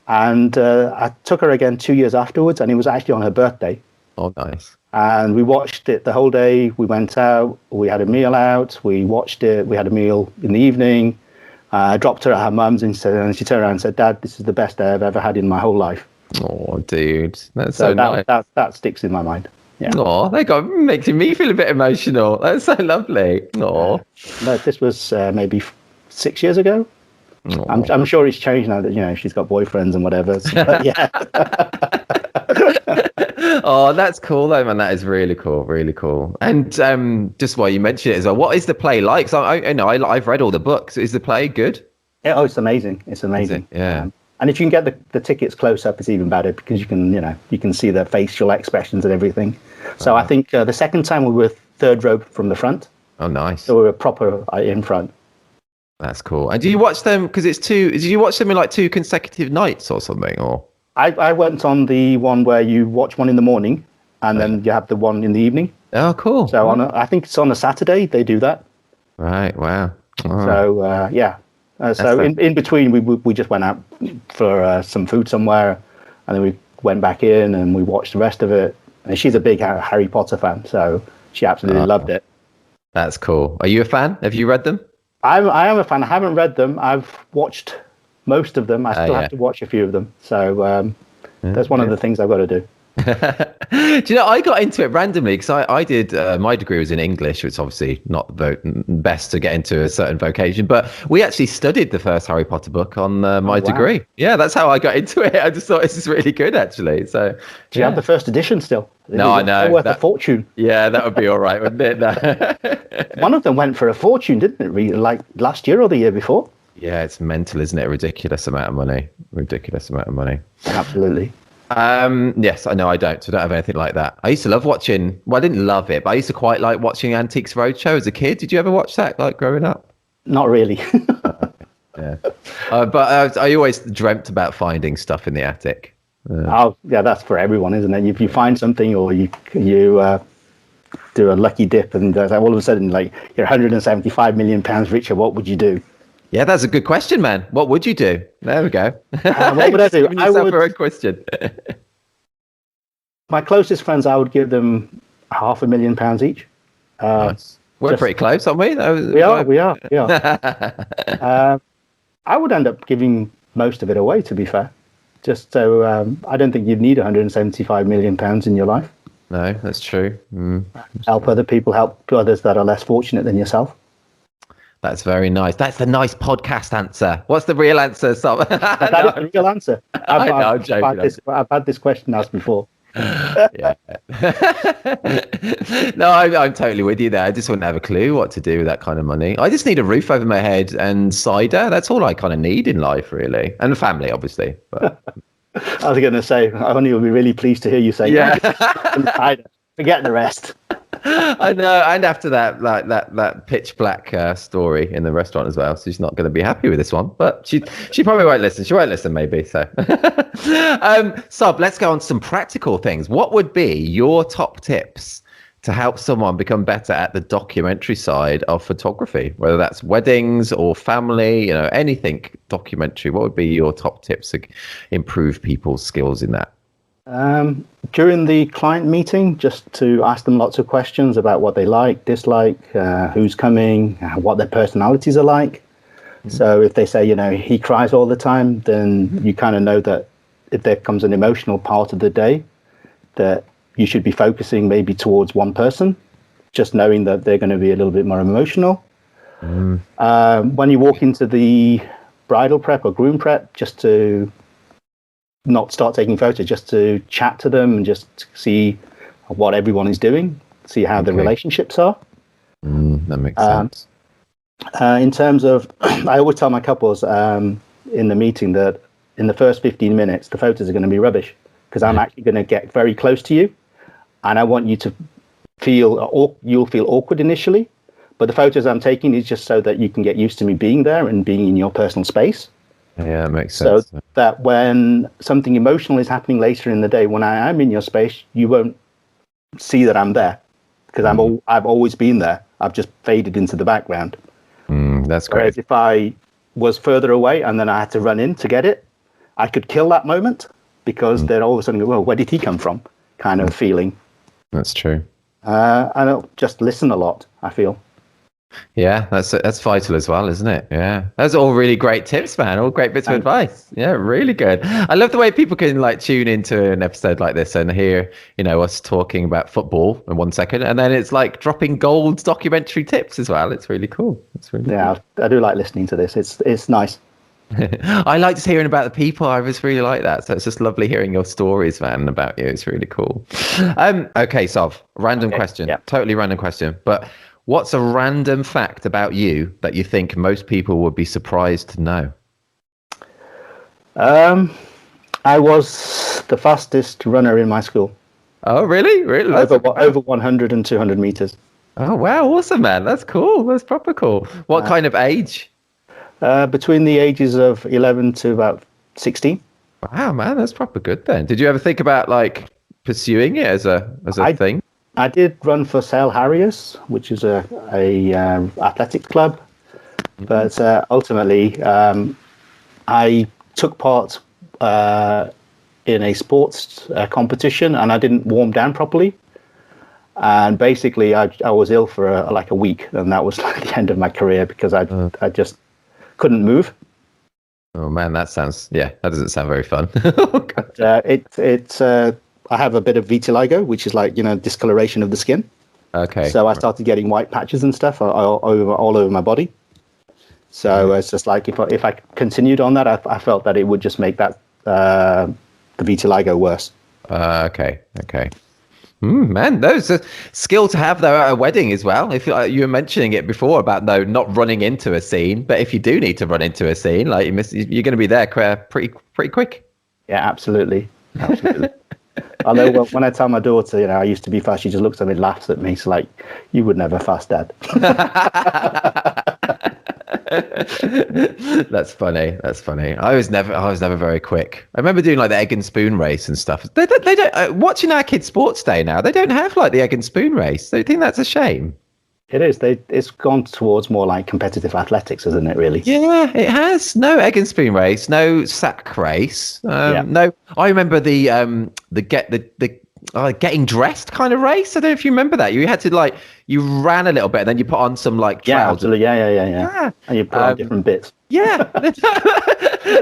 And I took her again 2 years afterwards, and it was actually on her birthday. Oh, nice. And we watched it the whole day. We went out, we had a meal out, we watched it, we had a meal in the evening. I dropped her at her mum's, and she turned around and said, "Dad, this is the best day I've ever had in my whole life." Oh, dude. That's so nice. That sticks in my mind. Yeah. Oh, making me feel a bit emotional. That's so lovely. Oh. No, this was maybe 6 years ago. I'm sure it's changed now that she's got boyfriends and whatever. But yeah. Oh, that's cool though, man. That is really cool, really cool. And just while you mention it as well, what is the play like? So I've read all the books. Is the play good? Yeah, oh, it's amazing. It's amazing. Yeah. And if you can get the tickets close up, it's even better because you can see their facial expressions and everything. So I think the second time we were third row from the front. Oh, nice. So we were proper in front. That's cool. And do you watch them because it's two? Did you watch them in like 2 consecutive nights or something? Or I went on the one where you watch one in the morning and then you have the one in the evening. Oh, cool. So I think it's on a Saturday they do that. Right. Wow. Oh. So yeah. So in between we just went out for some food somewhere, and then we went back in and we watched the rest of it. And she's a big Harry Potter fan, so she absolutely loved it. That's cool. Are you a fan? Have you read them? I am a fan. I haven't read them. I've watched most of them. I still have to watch a few of them. So that's one of the things I've got to do. Do you know, I got into it randomly because I did my degree was in English, which is obviously not the best to get into a certain vocation, but we actually studied the first Harry Potter book on my degree. Yeah, that's how I got into it. I just thought this is really good actually. So do you have the first edition still? No, I know. Worth a fortune. Yeah, that would be all right, wouldn't it? No. One of them went for a fortune, didn't it? Like last year or the year before? Yeah, it's mental, isn't it? A ridiculous amount of money. Absolutely. Yes, I know I don't have anything like that. I used to love watching, well, I didn't love it, but I used to quite like watching Antiques Roadshow as a kid. Did you ever watch that, like growing up? Not really. Yeah. But I always dreamt about finding stuff in the attic. Oh, yeah, that's for everyone, isn't it? If you find something or you do a lucky dip and all of a sudden, like, you're 175 million pounds richer, what would you do? Yeah, that's a good question, man. What would you do? There we go. What would I do? I would. A question. My closest friends, I would give them £500,000 each. Nice. We're pretty close, aren't we? We are. I would end up giving most of it away, to be fair. Just so I don't think you'd need £175 million in your life. No, that's true. Help other people, help others that are less fortunate than yourself. That's very nice. That's the nice podcast answer. What's the real answer, Sam? That is the real answer. I'm joking. I've had this question asked before. Yeah. No, I'm totally with you there. I just wouldn't have a clue what to do with that kind of money. I just need a roof over my head and cider. That's all I kind of need in life, really. And a family, obviously. But I was going to say, Only will be really pleased to hear you say cider. Forget the rest. I know, and after that pitch black story in the restaurant as well, so she's not going to be happy with this one. But she probably won't listen. She won't listen, maybe. So, Sub, let's go on to some practical things. What would be your top tips to help someone become better at the documentary side of photography, whether that's weddings or family, anything documentary? What would be your top tips to improve people's skills in that? During the client meeting, just to ask them lots of questions about what they like, dislike, who's coming, what their personalities are like. Mm-hmm. So if they say, he cries all the time, then you kind of know that if there comes an emotional part of the day, that you should be focusing maybe towards one person, just knowing that they're going to be a little bit more emotional. Mm. When you walk into the bridal prep or groom prep, just to not start taking photos, just to chat to them and just see what everyone is doing, see how the relationships are. That makes sense. In terms of, I always tell my couples in the meeting that in the first 15 minutes, the photos are going to be rubbish because I'm actually going to get very close to you and I want you to you'll feel awkward initially, but the photos I'm taking is just so that you can get used to me being there and being in your personal space. Yeah, it makes So sense. that when something emotional is happening later in the day, when I am in your space, you won't see that I'm there because I've always been there. I've just faded into the background. That's great. Whereas if I was further away and then I had to run in to get it, I could kill that moment because then all of a sudden, well, where did he come from? Kind of feeling. That's true. I don't just listen a lot, I feel. Yeah, that's vital as well, isn't it? Yeah, those are all really great tips, man. All great bits of advice. Yeah, really good. I love the way people can like tune into an episode like this and hear, us talking about football in 1 second, and then it's like dropping gold documentary tips as well. It's really cool. It's really cool. I do like listening to this. It's nice. I like just hearing about the people. I just really like that. So it's just lovely hearing your stories, man, about you. It's really cool. Okay, Sov, random question. Yeah. Totally random question, but. What's a random fact about you that you think most people would be surprised to know? I was the fastest runner in my school. Oh, really? Really? Over 100 and 200 meters. Oh, wow. Awesome, man. That's cool. That's proper cool. What kind of age? Between the ages of 11 to about 16. Wow, man. That's proper good then. Did you ever think about like pursuing it as a thing? I did run for Sale Harriers, which is a athletic club, but ultimately I took part in a sports competition and I didn't warm down properly, and basically I was ill for a week, and that was like the end of my career because I just couldn't move. Oh man, that doesn't sound very fun. I have a bit of vitiligo, which is like, discoloration of the skin. Okay. So I started getting white patches and stuff all over my body. So it's just like if I continued on that, I felt that it would just make that the vitiligo worse. Okay. Man, those are skill to have though at a wedding as well. If you were mentioning it before about not running into a scene, but if you do need to run into a scene, like you're going to be there pretty quick. Yeah, absolutely. Although when I tell my daughter, I used to be fast, she just looks at me and laughs at me. She's like, "You would never fast, Dad." That's funny. I was never very quick. I remember doing like the egg and spoon race and stuff. They don't watching our kids' sports day now. They don't have like the egg and spoon race. Don't you think that's a shame? It is. It's gone towards more like competitive athletics, isn't it? Really? Yeah, it has. No egg and spoon race. No sack race. No. I remember the getting dressed kind of race. I don't know if you remember that. You had to you ran a little bit, and then you put on some trousers. Yeah, absolutely. Yeah. And you put on different bits. Yeah.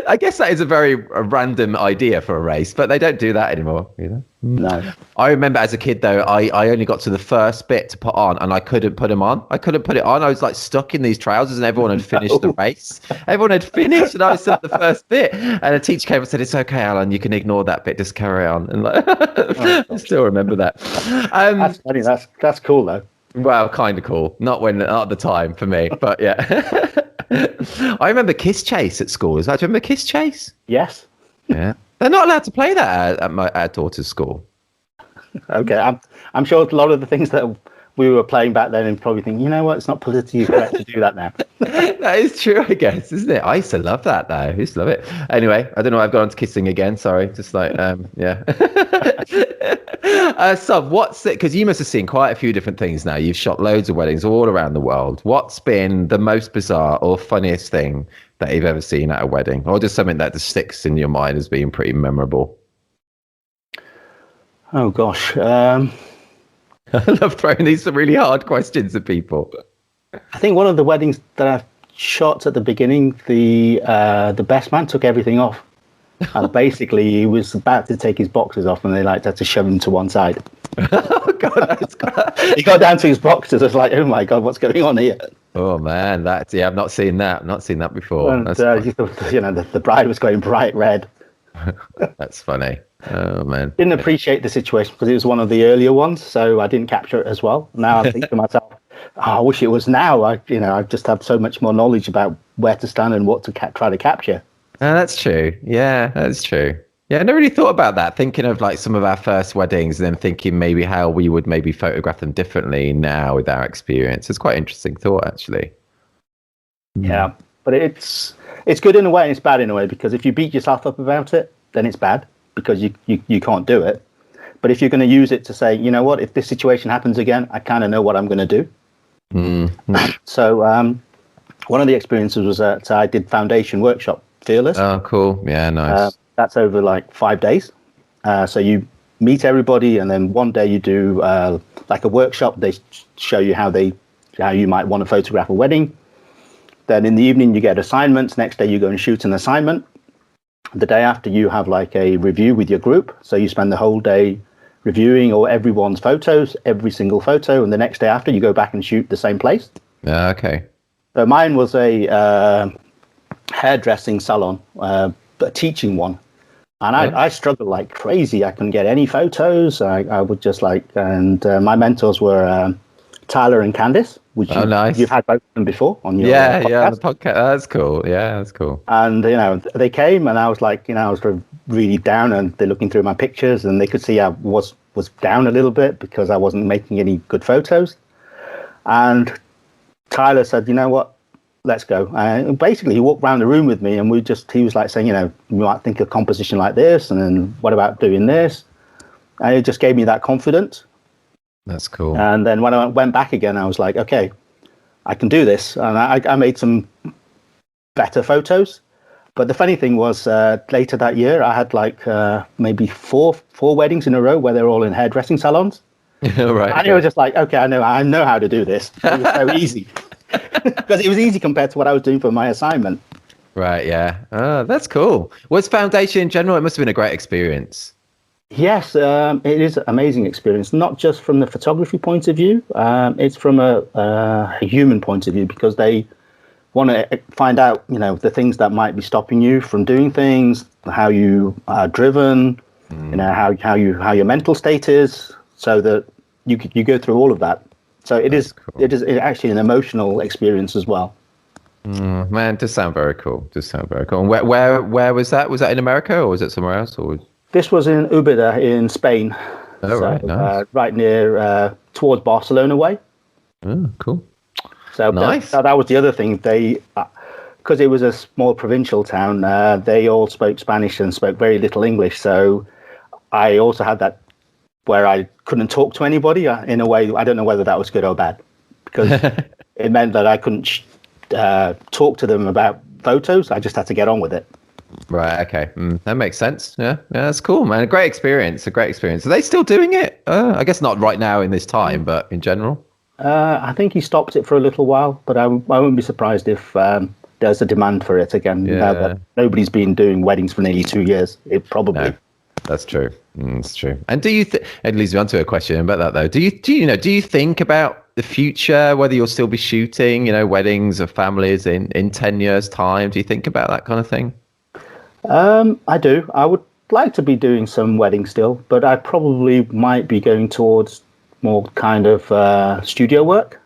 I guess that is a very random idea for a race, but they don't do that anymore. No. I remember as a kid though, I only got to the first bit to put on, and I couldn't put them on. I couldn't put it on. I was like stuck in these trousers, and everyone had finished the race. Everyone had finished, and I was still at the first bit. And a teacher came and said, "It's okay, Alan. You can ignore that bit. Just carry on." And I still remember that. That's funny. That's cool though. Well, kind of cool. Not at the time for me, but yeah. I remember Kiss Chase at school. Do you remember Kiss Chase? Yes. Yeah. They're not allowed to play that at my daughter's school. Okay. I'm sure a lot of the things that we were playing back then and probably thinking, it's not politically correct to do that now. That is true, I guess, isn't it? I used to love that though. I used to love it. Anyway, I don't know. I've gone on to kissing again. Sorry. Just yeah. So what's it? Because you must have seen quite a few different things now. You've shot loads of weddings all around the world. What's been the most bizarre or funniest thing that you've ever seen at a wedding, or just something that just sticks in your mind as being pretty memorable? Oh gosh. I love throwing these really hard questions at people. I think one of the weddings that I shot at the beginning, the best man took everything off. And basically he was about to take his boxers off, and they had to shove him to one side. Oh God, he got down to his boxers. I was like, oh my God, what's going on here? Oh man, I've not seen that. I've not seen that before. And the bride was going bright red. That's funny. Oh man, didn't appreciate the situation because it was one of the earlier ones, so I didn't capture it as well. Now I think to myself, I wish it was now. I just have so much more knowledge about where to stand and what to try to capture. That's true. Yeah, that's true. Yeah, I never really thought about that. Thinking of like some of our first weddings, and then thinking maybe how we would maybe photograph them differently now with our experience. It's quite an interesting thought, actually. Yeah, But it's good in a way and it's bad in a way, because if you beat yourself up about it, then it's bad because you can't do it. But if you're going to use it to say, you know what, if this situation happens again, I kind of know what I'm going to do. So one of the experiences was that I did foundation workshop, Fearless. Oh, cool. Yeah, nice. That's over like 5 days. So you meet everybody, and then one day you do like a workshop. They show you how you might want to photograph a wedding. Then in the evening you get assignments. Next day you go and shoot an assignment. The day after you have like a review with your group. So you spend the whole day reviewing all everyone's photos, every single photo, and the next day after you go back and shoot the same place. Okay. So mine was a hairdressing salon, a teaching one. And I struggled like crazy. I couldn't get any photos. I would just and my mentors were Tyler and Candice, which nice. You've had both of them before on your podcast. Yeah, on the podcast. That's cool. Yeah, that's cool. And they came, and I was like, I was really down, and they're looking through my pictures, and they could see I was down a little bit because I wasn't making any good photos. And Tyler said, you know what? Let's go. And basically, he walked around the room with me, and he was like saying, you might think of composition like this, and then what about doing this? And it just gave me that confidence. That's cool. And then when I went back again, I was like, okay, I can do this. And I made some better photos. But the funny thing was, later that year, I had like maybe four weddings in a row where they're all in hairdressing salons. Right. And it was just like, okay, I know how to do this. It was so easy. Because it was easy compared to what I was doing for my assignment. Right, yeah. Oh, that's cool. What's foundation in general? It must have been a great experience. Yes, it is an amazing experience, not just from the photography point of view. It's from a human point of view, because they want to find out, the things that might be stopping you from doing things, how you are driven, how your mental state is, so that you go through all of that. So it is actually an emotional experience as well. Man, it does sound very cool. And where was that? Was that in America, or was it somewhere else? Or this was in Ubeda in Spain. Oh, right, nice. Right near towards Barcelona way. Oh, cool. So nice. That was the other thing. They, because it was a small provincial town, they all spoke Spanish and spoke very little English. So I also had that where I couldn't talk to anybody in a way. I don't know whether that was good or bad, because it meant that I couldn't talk to them about photos. I just had to get on with it. Right. Okay. That makes sense. Yeah. That's cool, man. A great experience. Are they still doing it? I guess not right now in this time, but in general. I think he stopped it for a little while, but I wouldn't be surprised if there's a demand for it again. Yeah. Now that nobody's been doing weddings for nearly 2 years. It probably. No, that's true. It's true. And do you? It leads me on to a question about that though. Do you think about the future, whether you'll still be shooting, weddings of families in 10 years' time? Do you think about that kind of thing? I do. I would like to be doing some weddings still, but I probably might be going towards more kind of studio work.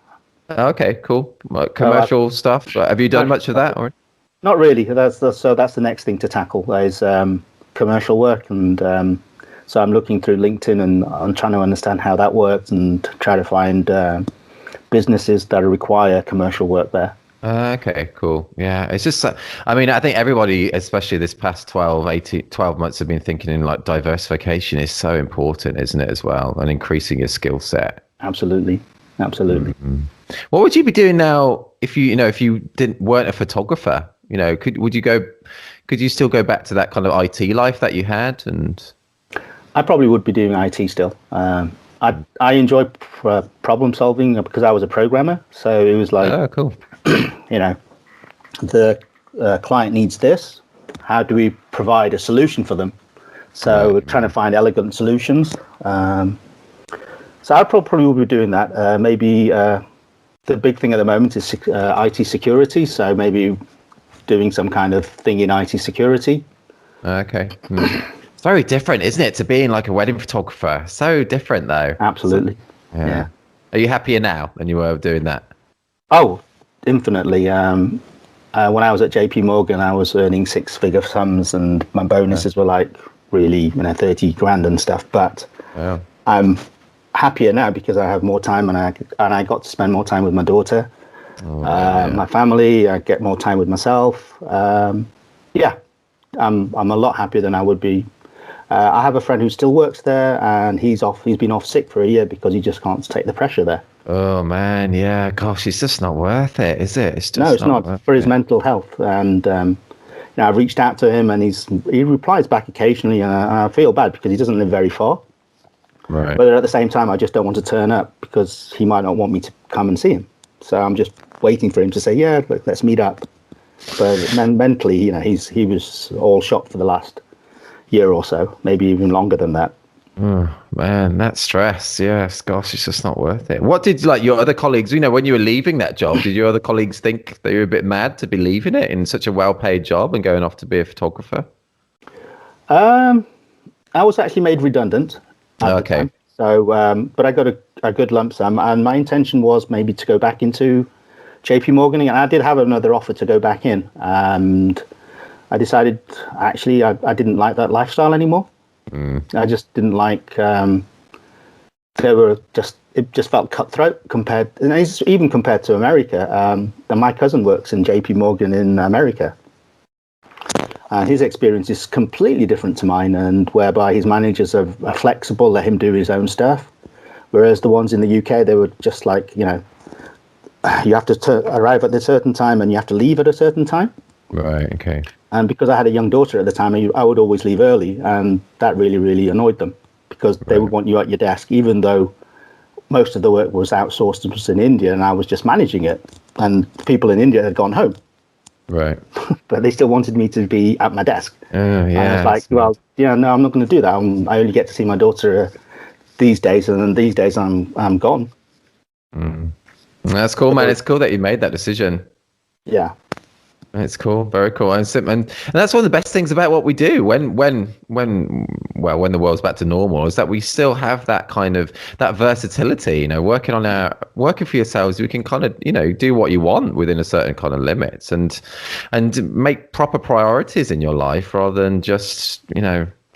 Okay, cool. Commercial stuff. Have you done much of that? Or not really. That's the next thing to tackle. Is commercial work, and so I'm looking through LinkedIn and I'm trying to understand how that works and try to find businesses that require commercial work there. Okay, cool. Yeah, it's just, I think everybody, especially this past 12 months, have been thinking in like diversification is so important, isn't it, as well, and increasing your skill set. Absolutely. Mm-hmm. What would you be doing now if you weren't a photographer? Could you still go back to that kind of IT life that you had? And I probably would be doing IT still. I enjoy problem solving because I was a programmer, so it was like, oh, cool. The client needs this. How do we provide a solution for them? So we're trying to find elegant solutions. So I probably will be doing that. Maybe the big thing at the moment is IT security. So maybe doing some kind of thing in IT security. Okay. It's very different, isn't it, to being like a wedding photographer? So different, though. Absolutely. Yeah. Are you happier now than you were doing that? Oh, infinitely. When I was at JP Morgan, I was earning 6-figure sums, and my bonuses were like really, 30 grand and stuff. But I'm happier now because I have more time, and I got to spend more time with my daughter. My family, I get more time with myself. Yeah, I'm a lot happier than I would be. I have a friend who still works there, and he's been off sick for a year because he just can't take the pressure there. Oh man, yeah. Gosh, it's just not worth it, is it? It's No, just it's not not worth for his it. mental health. And I've reached out to him, and he replies back occasionally, and I feel bad because he doesn't live very far. Right. But at the same time, I just don't want to turn up because he might not want me to come and see him. So I'm just waiting for him to say, "Yeah, look, let's meet up." But mentally, he was all shot for the last year or so, maybe even longer than that. Oh, man, that stress. Yes, gosh, it's just not worth it. What did like your other colleagues, when you were leaving that job, did your other colleagues think that you were a bit mad to be leaving it in such a well-paid job and going off to be a photographer? I was actually made redundant at the Okay. time. So, but I got a good lump sum, and my intention was maybe to go back into JP Morgan, and I did have another offer to go back in, and I decided actually I didn't like that lifestyle anymore. I just didn't like. It just felt cutthroat even compared to America. And my cousin works in JP Morgan in America. His experience is completely different to mine, and whereby his managers are flexible, let him do his own stuff. Whereas the ones in the UK, they were just like, you have to arrive at a certain time and you have to leave at a certain time. Right. Okay. And because I had a young daughter at the time, I would always leave early, and that really, really annoyed them because they would want you at your desk, even though most of the work was outsourced and was in India, and I was just managing it. And people in India had gone home. Right. But they still wanted me to be at my desk. Oh, yeah. And I was like, well, no, I'm not going to do that. I only get to see my daughter these days, and then these days I'm gone. That's cool, man. It's cool that you made that decision. Yeah. It's cool, very cool, and that's one of the best things about what we do when the world's back to normal is that we still have that kind of that versatility. Working for yourselves, you can kind of do what you want within a certain kind of limits, and make proper priorities in your life rather than just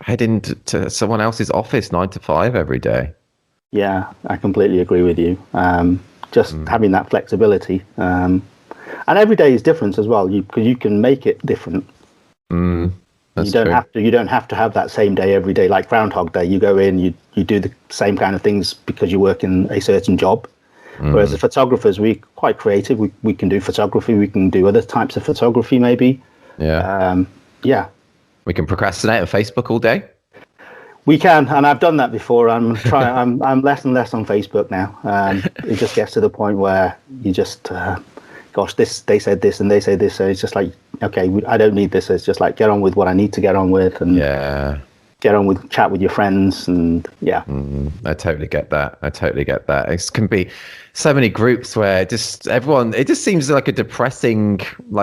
head into someone else's office 9 to 5 every day. Yeah, I completely agree with you. Just having that flexibility. And every day is different as well, because you can make it different. You don't have to have that same day every day, like Groundhog Day. You go in, you do the same kind of things because you work in a certain job. Whereas the photographers, we're quite creative. We can do photography. We can do other types of photography, maybe. Yeah. Yeah. We can procrastinate on Facebook all day. We can, and I've done that before. I'm less and less on Facebook now. It just gets to the point where you just. Gosh, they said this and they say this, so it's just like, okay, I don't need this. It's just like, get on with what I need to get on with, and get on with chat with your friends, and yeah. I totally get that. It can be so many groups where it just seems like a depressing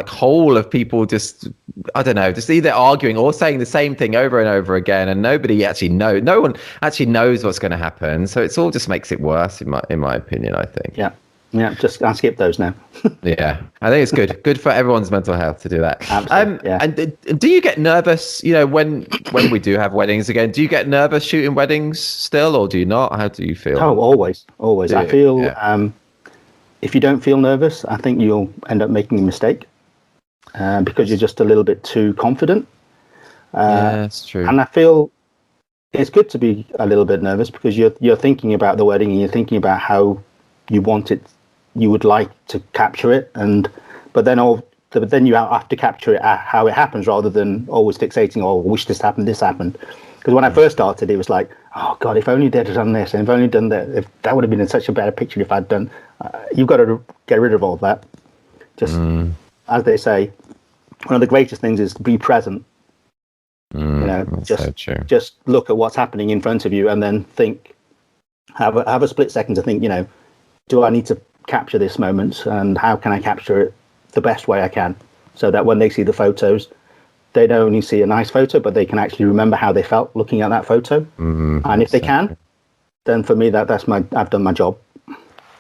hole of people just either arguing or saying the same thing over and over again, and no one actually knows what's going to happen. So it's all just makes it worse in my opinion, I think. Yeah, just I'll skip those now. Yeah, I think it's good for everyone's mental health to do that. Absolutely, yeah. And do you get nervous, when we do have weddings again? Do you get nervous shooting weddings still, or do you not? How do you feel? Oh, always. I feel if you don't feel nervous, I think you'll end up making a mistake because you're just a little bit too confident. Yeah, that's true. And I feel it's good to be a little bit nervous because you're thinking about the wedding and you're thinking about how you want it. You would like to capture it, but then you have to capture it how it happens rather than always fixating. Oh, I wish this happened. Because when I first started, it was like, oh God, if only they'd have done this, and if only done that, if that would have been such a better picture if I'd done. You've got to get rid of all that. Just as they say, one of the greatest things is to be present. Just look at what's happening in front of you, and then think. Have a split second to think. Do I need to capture this moment, and how can I capture it the best way I can, so that when they see the photos, they don't only see a nice photo, but they can actually remember how they felt looking at that photo. And if they can, then for me, I've done my job.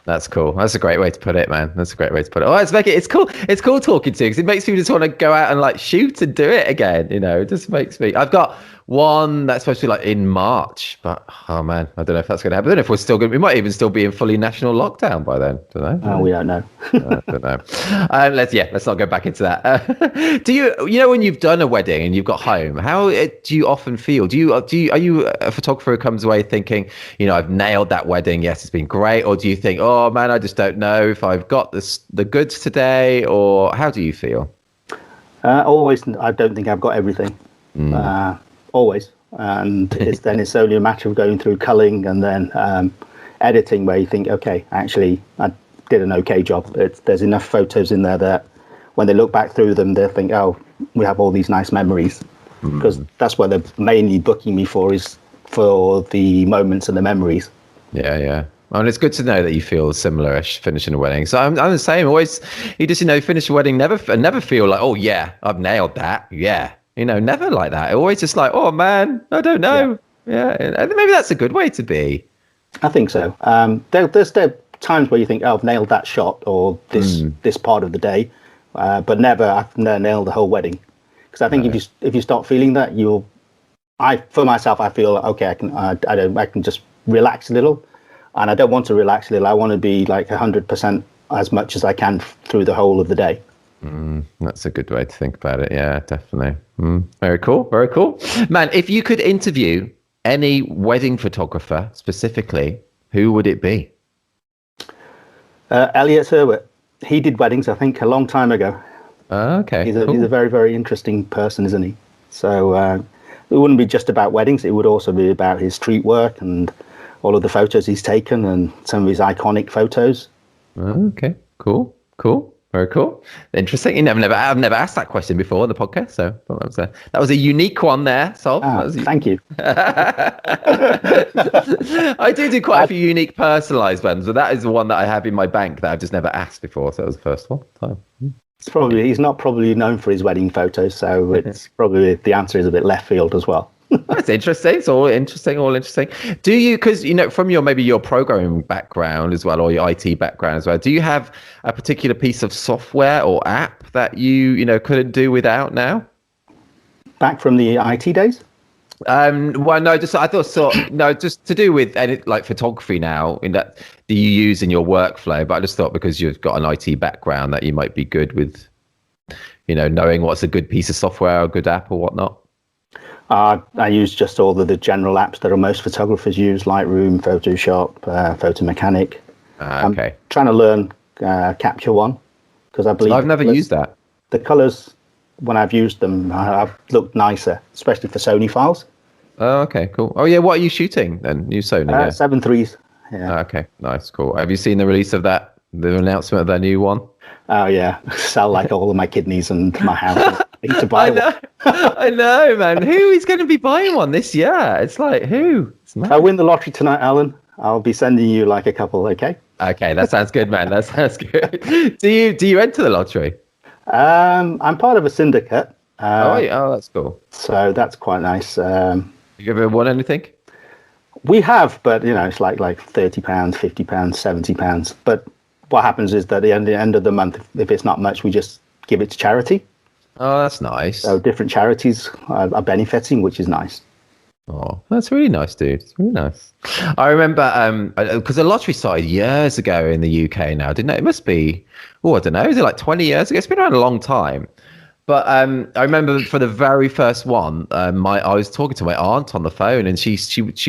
That's cool. That's a great way to put it, man. That's a great way to put it. Oh, it's cool. It's cool talking to you because it makes me just want to go out and shoot and do it again. It just makes me. I've got one that's supposed to be like in March, but oh man, I don't know if that's going to happen. I don't know if we're still going. We might even still be in fully national lockdown by then. Don't know. We don't know. I don't know. Let's not go back into that. Do you know when you've done a wedding and you've got home, how do you often feel? Are you a photographer who comes away thinking, I've nailed that wedding. Yes, it's been great. Or do you think, oh man, I just don't know if I've got the goods today, or how do you feel? Always, I don't think I've got everything. Always. And it's only a matter of going through culling and then editing where you think, okay, actually, I did an okay job. There's enough photos in there that when they look back through them, they'll think, oh, we have all these nice memories. Because that's what they're mainly booking me for, is for the moments and the memories. Yeah. And it's good to know that you feel similar-ish finishing a wedding. So I'm the same. Always, you just, finish a wedding, never feel like, oh yeah, I've nailed that. Yeah. Never like that. Always just like, oh man, I don't know. Yeah. And maybe that's a good way to be. I think so. There's times where you think, oh, I've nailed that shot or this part of the day, but I've never nailed the whole wedding. Because I think if you start feeling that, for myself, I feel okay. I can just relax a little, and I don't want to relax a little. I want to be like 100% as much as I can through the whole of the day. That's a good way to think about it. Yeah, definitely. Very cool. Very cool. Man, if you could interview any wedding photographer specifically, who would it be? Elliot Hurwitz. He did weddings, I think, a long time ago. Okay. He's a very, very interesting person, isn't he? So it wouldn't be just about weddings. It would also be about his street work and all of the photos he's taken and some of his iconic photos. Okay. Cool. Very cool. Interesting. I've never asked that question before on the podcast, so that was a unique one there. So thank you. I do quite a few unique personalized ones, but that is the one that I have in my bank that I've just never asked before. So that was the first one. He's not probably known for his wedding photos, so it's probably the answer is a bit left field as well. That's interesting. It's all interesting. Do you, because from your programming background as well, or your IT background as well, do you have a particular piece of software or app that you couldn't do without now? Back from the IT days? Well, no, just just to do with any like photography now. In that, do you use in your workflow? But I just thought because you've got an IT background that you might be good with, knowing what's a good piece of software, or a good app, or whatnot. I use just all the general apps that most photographers use: Lightroom, Photoshop, Photo Mechanic. Okay. I'm trying to learn Capture One because I believe I've never used that. The colors, when I've used them, have looked nicer, especially for Sony files. Oh, okay, cool. Oh yeah, what are you shooting then? New Sony? 7.3s. Yeah. Okay, nice, cool. Have you seen the release of that? The announcement of their new one? Oh yeah, sell like all of my kidneys and my house. To buy I know, man. Who is going to be buying one this year? It's like who? If I win the lottery tonight, Alan, I'll be sending you like a couple. Okay. Okay, that sounds good, man. That sounds good. Do you enter the lottery? I'm part of a syndicate. Oh, that's cool. So that's quite nice. You ever won anything? We have, but it's like £30, £50, £70. But what happens is that at the end of the month, if it's not much, we just give it to charity. Oh, that's nice. So different charities are benefiting, which is nice. Oh, that's really nice, dude. It's really nice. I remember because the lottery started years ago in the UK now, didn't it? It must be, I don't know, is it like 20 years ago? It's been around a long time. But I remember for the very first one, I was talking to my aunt on the phone, and she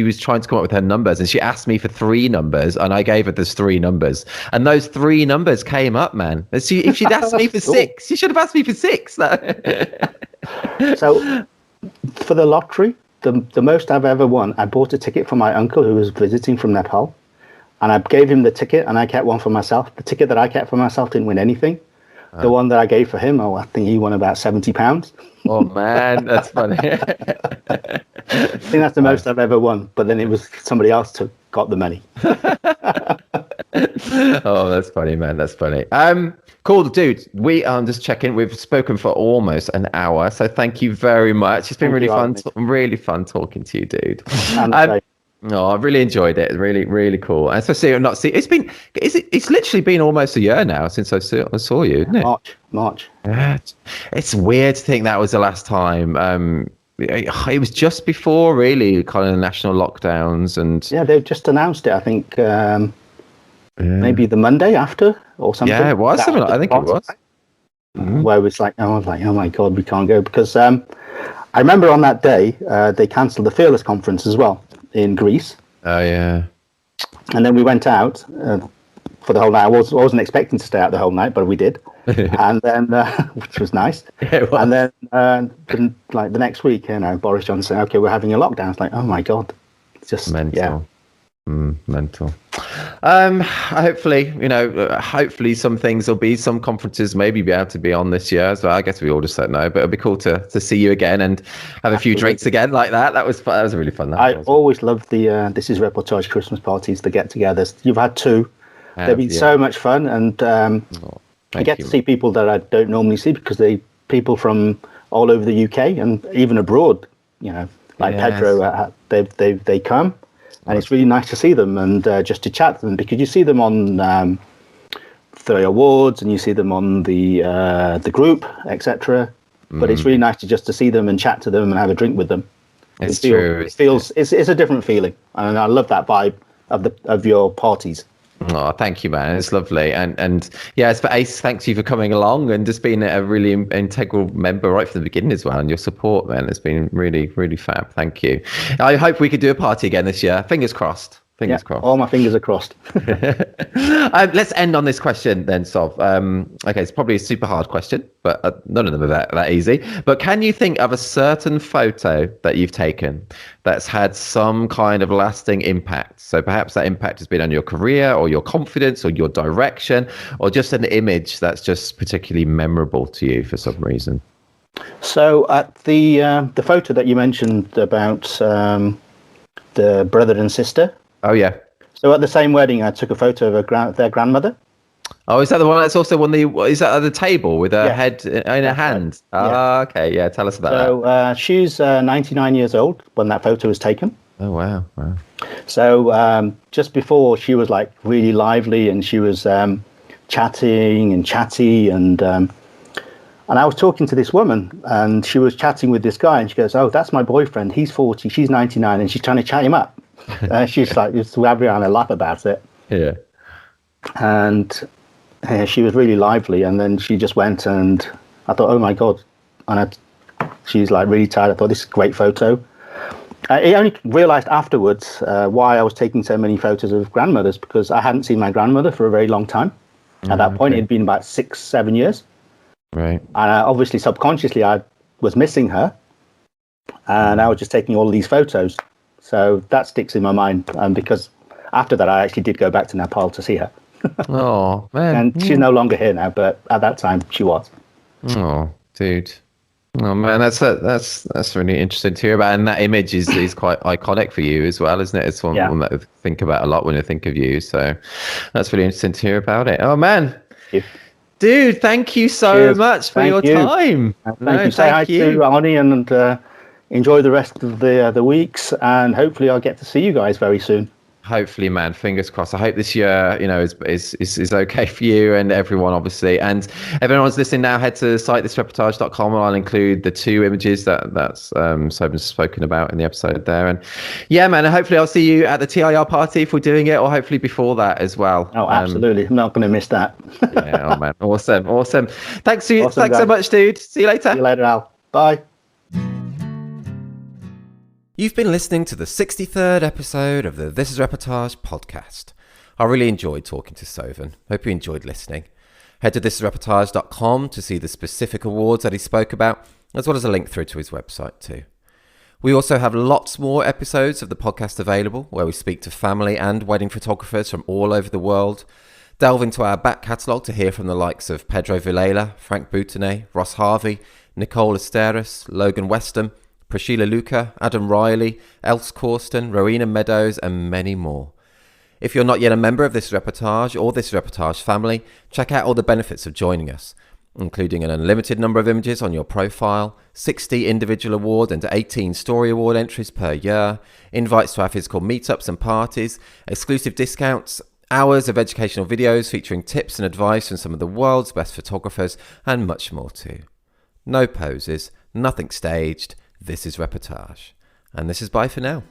was trying to come up with her numbers, and she asked me for 3 numbers, and I gave her those 3 numbers, and those 3 numbers came up, man. If she'd asked me for 6, she should have asked me for 6. So for the lottery, the most I've ever won, I bought a ticket for my uncle who was visiting from Nepal, and I gave him the ticket, and I kept one for myself. The ticket that I kept for myself didn't win anything. The one that I gave for him, I think he won about £70. Oh man, that's funny. I think that's the most I've ever won. But then it was somebody else got the money. Oh, that's funny, man. That's funny. Cool, dude. I'm just checking. We've spoken for almost an hour, so thank you very much. It's been really fun. Really fun talking to you, dude. No, I really enjoyed it. Really, really cool. And especially it's literally been almost a year now since I saw you, isn't it? March. Yeah, it's weird to think that was the last time. it was just before really kind of the national lockdowns, and Yeah, they've just announced it. I think maybe the Monday after or something. Yeah, it was That something. after I the think it party, was. where it was like, I was like, oh my God, we can't go because I remember on that day they cancelled the Fearless conference as well in Greece, Oh yeah. and then we went out for the whole night. I wasn't expecting to stay out the whole night, but we did, and then which was nice. Yeah, it was. And then like the next week, Boris Johnson said, okay, we're having a lockdown. It's like, oh my God, it's just Mental. Mental. Hopefully, hopefully some things will be, some conferences maybe be able to be on this year. So I guess we all just don't know, but it'll be cool to see you again and have a few drinks again like that. That was fun. That was really fun. I always love the This Is Reportage Christmas parties, the get-togethers. You've had two. They've been so much fun, and I get to see people that I don't normally see because people from all over the UK and even abroad. Like Pedro, they come. And it's really nice to see them and just to chat to them, because you see them on the awards and you see them on the group, etc. But it's really nice to see them and chat to them and have a drink with them. It's true. It's a different feeling, and I love that vibe of your parties. Oh, thank you, man. It's lovely. And yeah, for Ace, thanks you for coming along and just being a really integral member right from the beginning as well. And your support, man, has been really, really fab. Thank you. I hope we could do a party again this year. Fingers crossed. Fingers crossed. All my fingers are crossed. Let's end on this question then, Sov. Okay, it's probably a super hard question, but none of them are that easy. But can you think of a certain photo that you've taken that's had some kind of lasting impact? So perhaps that impact has been on your career or your confidence or your direction, or just an image that's just particularly memorable to you for some reason. So at the photo that you mentioned about the brother and sister. Oh, yeah. So at the same wedding, I took a photo of their grandmother. Oh, is that the one that's also is that at the table with her head in her hand? Right. Oh, okay. Yeah, tell us about that. So she's 99 years old when that photo was taken. Oh, wow. So just before, she was like really lively and she was chatting and chatty. And I was talking to this woman and she was chatting with this guy and she goes, oh, that's my boyfriend. He's 40, she's 99, and she's trying to chat him up. She's like, just having a laugh about it. Yeah. And she was really lively. And then she just went, and I thought, oh my God. And she's like really tired. I thought, this is a great photo. I only realized afterwards why I was taking so many photos of grandmothers, because I hadn't seen my grandmother for a very long time. At that point, it had been about 6-7 years. Right. And obviously, subconsciously, I was missing her. And I was just taking all of these photos. So that sticks in my mind, because after that, I actually did go back to Nepal to see her. Oh, man. And she's no longer here now, but at that time, she was. Oh, dude. Oh, man, that's really interesting to hear about. And that image is quite iconic for you as well, isn't it? It's one that I think about a lot when I think of you. So that's really interesting to hear about it. Oh, man. Thank you. Dude, thank you so much for your time. Thank you. Say hi to Arnie and enjoy the rest of the weeks, and hopefully I'll get to see you guys very soon. Hopefully, man. Fingers crossed. I hope this year, is okay for you and everyone, obviously. And if anyone's listening now, head to thisreportage.com, and I'll include the 2 images that's Soven's spoken about in the episode there. And yeah, man. And hopefully, I'll see you at the TIR party if we're doing it, or hopefully before that as well. Oh, absolutely. I'm not going to miss that. Yeah. Oh, man. Awesome. Thanks so much, dude. See you later. See you later, Al. Bye. You've been listening to the 63rd episode of the This Is Reportage podcast. I really enjoyed talking to Soven. Hope you enjoyed listening. Head to thisisreportage.com to see the specific awards that he spoke about, as well as a link through to his website too. We also have lots more episodes of the podcast available, where we speak to family and wedding photographers from all over the world, delve into our back catalogue to hear from the likes of Pedro Villela, Frank Boutonnet, Ross Harvey, Nicole Esteras, Logan Westham, Priscilla Luca, Adam Riley, Else Corsten, Rowena Meadows, and many more. If you're not yet a member of This Reportage or This Reportage family, check out all the benefits of joining us, including an unlimited number of images on your profile, 60 individual award and 18 story award entries per year, invites to our physical meetups and parties, exclusive discounts, hours of educational videos featuring tips and advice from some of the world's best photographers, and much more too. No poses, nothing staged. This is Reportage. And this is bye for now.